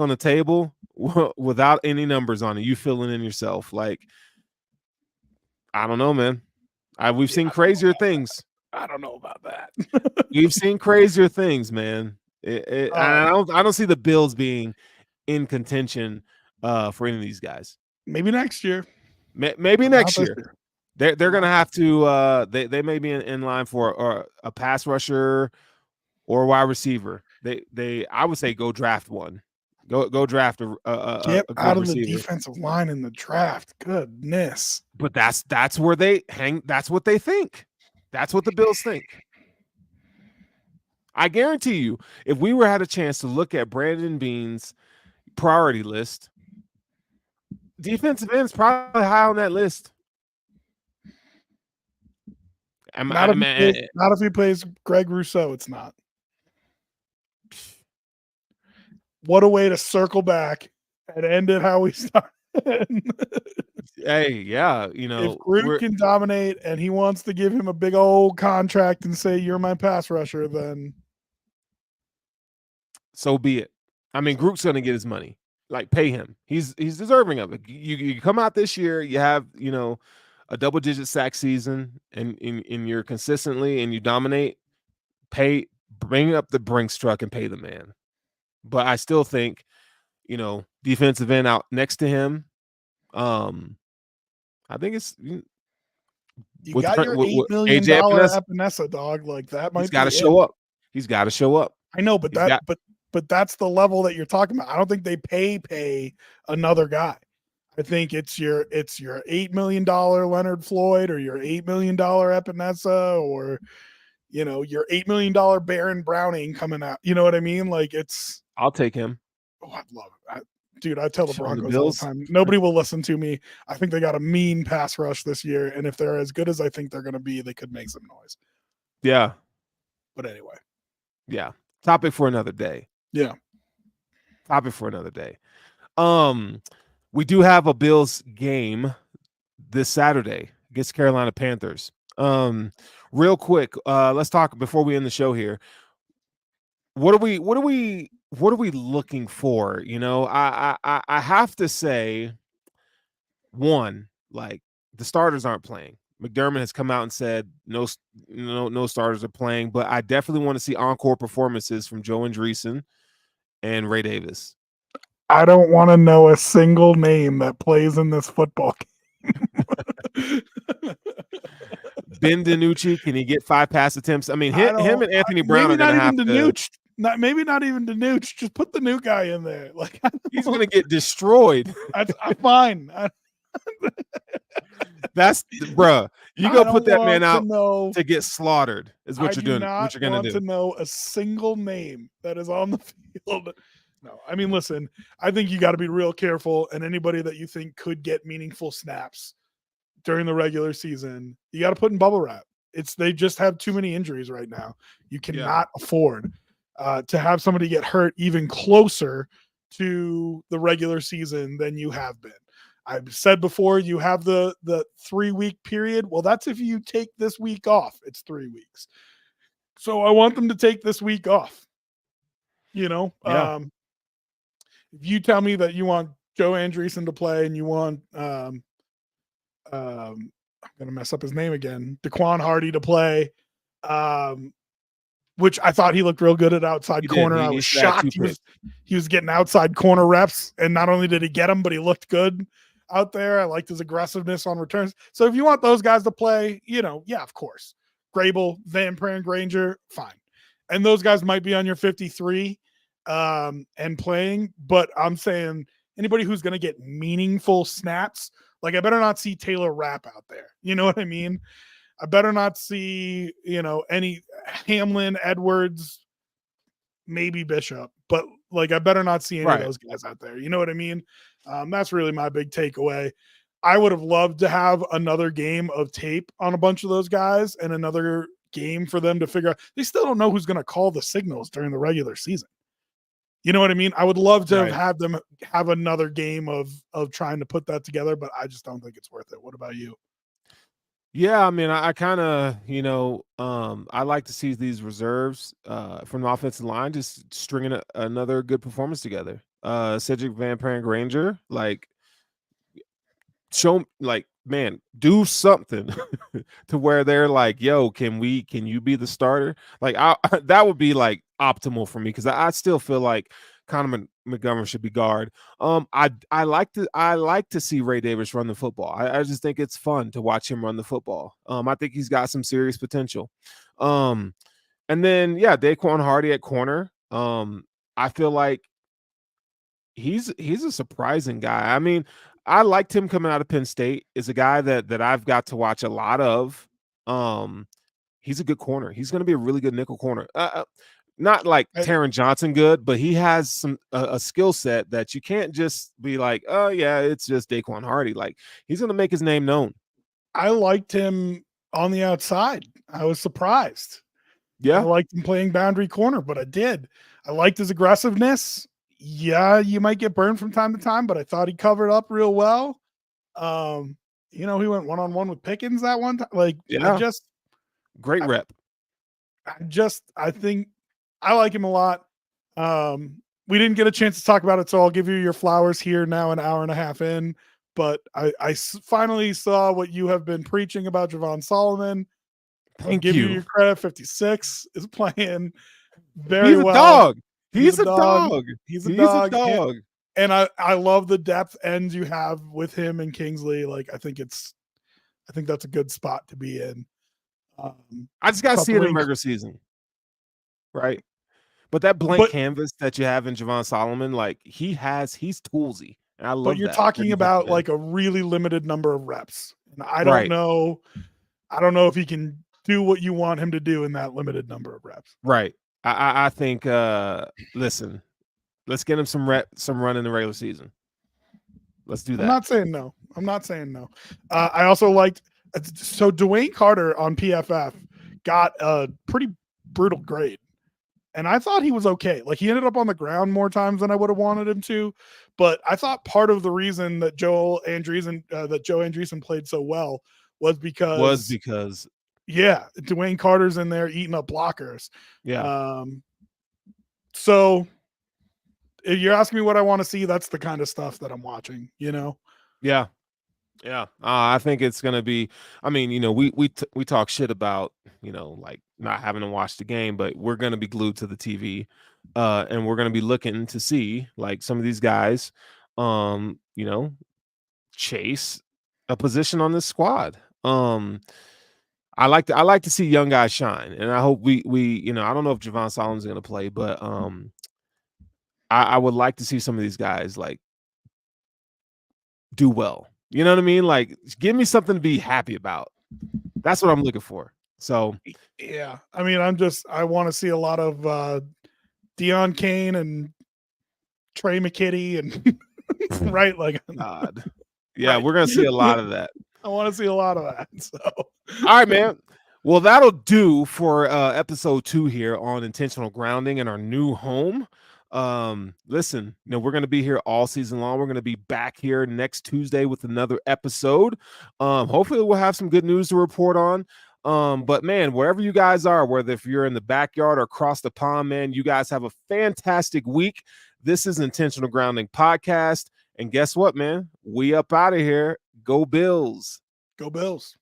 [SPEAKER 1] the table without any numbers on it. You fill it in yourself. Like, I don't know, man. We've seen crazier things.
[SPEAKER 2] I don't know about that.
[SPEAKER 1] We've seen crazier things, man. I don't see the Bills being in contention for any of these guys.
[SPEAKER 2] Maybe next year.
[SPEAKER 1] Maybe next year. They're going to have to. They may be in line for a pass rusher or a wide receiver. I would say go draft one. Go draft a
[SPEAKER 2] out of
[SPEAKER 1] receiver.
[SPEAKER 2] The defensive line in the draft. Goodness.
[SPEAKER 1] But that's where they hang. That's what they think. That's what the Bills think. I guarantee you, if we had a chance to look at Brandon Beane's priority list, defensive end's probably high on that list.
[SPEAKER 2] Not if he plays Greg Rousseau, it's not. What a way to circle back and end it how we started.
[SPEAKER 1] Hey, yeah, you know,
[SPEAKER 2] if Groot can dominate and he wants to give him a big old contract and say you're my pass rusher, then
[SPEAKER 1] so be it. I mean, Groot's going to get his money. Like, pay him. He's deserving of it. You come out this year, you have, you know, a double-digit sack season, and you're consistently and you dominate. Bring up the Brinks truck and pay the man. But I still think, you know, defensive end out next to him. I think it's
[SPEAKER 2] you got your $8 million Epinesa, dog. Like that might.
[SPEAKER 1] He's got to show up. He's got to show up.
[SPEAKER 2] I know, but but that's the level that you're talking about. I don't think they pay another guy. I think it's your $8 million Leonard Floyd or your $8 million Epinesa or your $8 million Baron Browning coming out. You know what I mean? Like
[SPEAKER 1] I'll take him.
[SPEAKER 2] I'd love it. Dude, I tell the
[SPEAKER 1] Showing the
[SPEAKER 2] Broncos all the
[SPEAKER 1] Bills.
[SPEAKER 2] time, nobody will listen to me. I think they got a mean pass rush this year, and if they're as good as I think they're going to be, they could make some noise.
[SPEAKER 1] Yeah.
[SPEAKER 2] But anyway.
[SPEAKER 1] Yeah. Topic for another day.
[SPEAKER 2] Yeah.
[SPEAKER 1] Topic for another day. We do have a Bills game this Saturday against Carolina Panthers. Real quick, let's talk before we end the show here. What are we looking for? I have to say, one, like the starters aren't playing. McDermott has come out and said no starters are playing, but I definitely want to see encore performances from Joe Andreessen and Ray Davis.
[SPEAKER 2] I don't want to know a single name that plays in this football game.
[SPEAKER 1] Ben DiNucci, can he get 5 pass attempts? I mean, him and Anthony Brown are going to have to.
[SPEAKER 2] Maybe not even DiNucci. Just put the new guy in there. Like
[SPEAKER 1] he's going to get destroyed.
[SPEAKER 2] I'm fine.
[SPEAKER 1] That's bruh. You go put that man out to get slaughtered. Is what you're doing. What you're going to do?
[SPEAKER 2] To know a single name that is on the field. No, I mean, listen. I think you got to be real careful, and anybody that you think could get meaningful snaps during the regular season, you got to put in bubble wrap. They just have too many injuries right now. You cannot afford to have somebody get hurt even closer to the regular season than you have been. I've said before, you have the 3-week period. Well, that's if you take this week off. It's 3 weeks. So I want them to take this week off. If you tell me that you want Joe Andreessen to play and you want I'm going to mess up his name again, Daquan Hardy to play, which I thought he looked real good at outside corner. I was shocked he was getting outside corner reps, and not only did he get them, but he looked good out there. I liked his aggressiveness on returns. So if you want those guys to play, of course. Grable, Van Pran, Granger, fine. And those guys might be on your 53 and playing, but I'm saying anybody who's going to get meaningful snaps, like I better not see Taylor Rapp out there. You know what I mean? I better not see, any Hamlin, Edwards, maybe Bishop, but like I better not see any of those guys out there. You know what I mean? That's really my big takeaway. I would have loved to have another game of tape on a bunch of those guys and another game for them to figure out. They still don't know who's going to call the signals during the regular season. You know what I mean? I would love to have them have another game of trying to put that together, but I just don't think it's worth it. What about you?
[SPEAKER 1] Yeah, I mean, I kind of, I like to see these reserves from the offensive line just stringing another good performance together. Cedric Van Pran Granger, like, do something to where they're like, yo, can you be the starter? Like, that would be like optimal for me because I still feel like Connor McGovern should be guard. I like to see Ray Davis run the football. I just think it's fun to watch him run the football. I think he's got some serious potential. And then Daquan Hardy at corner. I feel like he's a surprising guy. I mean, I liked him coming out of Penn State. Is a guy that I've got to watch a lot of. He's a good corner. He's going to be a really good nickel corner. Not like Taron Johnson good, but he has a skill set that you can't just be like, oh yeah, it's just Daquan Hardy. Like he's going to make his name known.
[SPEAKER 2] I liked him on the outside. I was surprised.
[SPEAKER 1] Yeah,
[SPEAKER 2] I liked him playing boundary corner, but I did. I liked his aggressiveness. Yeah, you might get burned from time to time, but I thought he covered up real well. He went one-on-one with Pickens that one time. Like,
[SPEAKER 1] great rep.
[SPEAKER 2] I think I like him a lot. We didn't get a chance to talk about it, so I'll give you your flowers here now, an hour and a half in. But I finally saw what you have been preaching about Javon Solomon. I'll give you your credit. 56 is playing very well.
[SPEAKER 1] Dog. He's a dog.
[SPEAKER 2] He's a dog. And I love the depth ends you have with him and Kingsley. Like I think that's a good spot to be in.
[SPEAKER 1] I just got to see it in regular season, right? But that blank canvas that you have in Javon Solomon, like he's toolsy, I love
[SPEAKER 2] But you're
[SPEAKER 1] that.
[SPEAKER 2] talking
[SPEAKER 1] 30
[SPEAKER 2] about
[SPEAKER 1] man.
[SPEAKER 2] like a really limited number of reps. And I don't
[SPEAKER 1] Right.
[SPEAKER 2] know. I don't know if he can do what you want him to do in that limited number of reps.
[SPEAKER 1] Right. I think listen, let's get him some run in the regular season. Let's do
[SPEAKER 2] I'm
[SPEAKER 1] that.
[SPEAKER 2] not saying no. I'm not saying no. I also liked so Dwayne Carter on PFF got a pretty brutal grade. And I thought he was okay. Like he ended up on the ground more times than I would have wanted him to. But I thought part of the reason that Joe Andreessen played so well was because yeah, Dwayne Carter's in there eating up blockers.
[SPEAKER 1] Yeah.
[SPEAKER 2] So if you're asking me what I want to see, that's the kind of stuff that I'm watching, you know?
[SPEAKER 1] Yeah. Yeah. I think it's going to be, I mean, you know, we talk shit about, you know, like not having to watch the game, but we're going to be glued to the TV. And we're going to be looking to see like some of these guys, you know, chase a position on this squad. I like to see young guys shine, and I hope we you know, I don't know if Javon Solomon's going to play, but I would like to see some of these guys like do well. You know what I mean? Like, give me something to be happy about. That's what I'm looking for. So,
[SPEAKER 2] yeah, I mean, I want to see a lot of Deion Kane and Trey McKitty and right, like
[SPEAKER 1] God, yeah,
[SPEAKER 2] right.
[SPEAKER 1] we're gonna see a lot of that.
[SPEAKER 2] I want to see a lot of that. So,
[SPEAKER 1] all right, man. Well, that'll do for episode 2 here on intentional grounding in our new home. Listen, you know, we're going to be here all season long. We're going to be back here next Tuesday with another episode. Hopefully we'll have some good news to report on. But man, wherever you guys are, whether if you're in the backyard or across the pond, man, you guys have a fantastic week. This is Intentional Grounding Podcast. And guess what, man? We up out of here. Go Bills.
[SPEAKER 2] go Bills.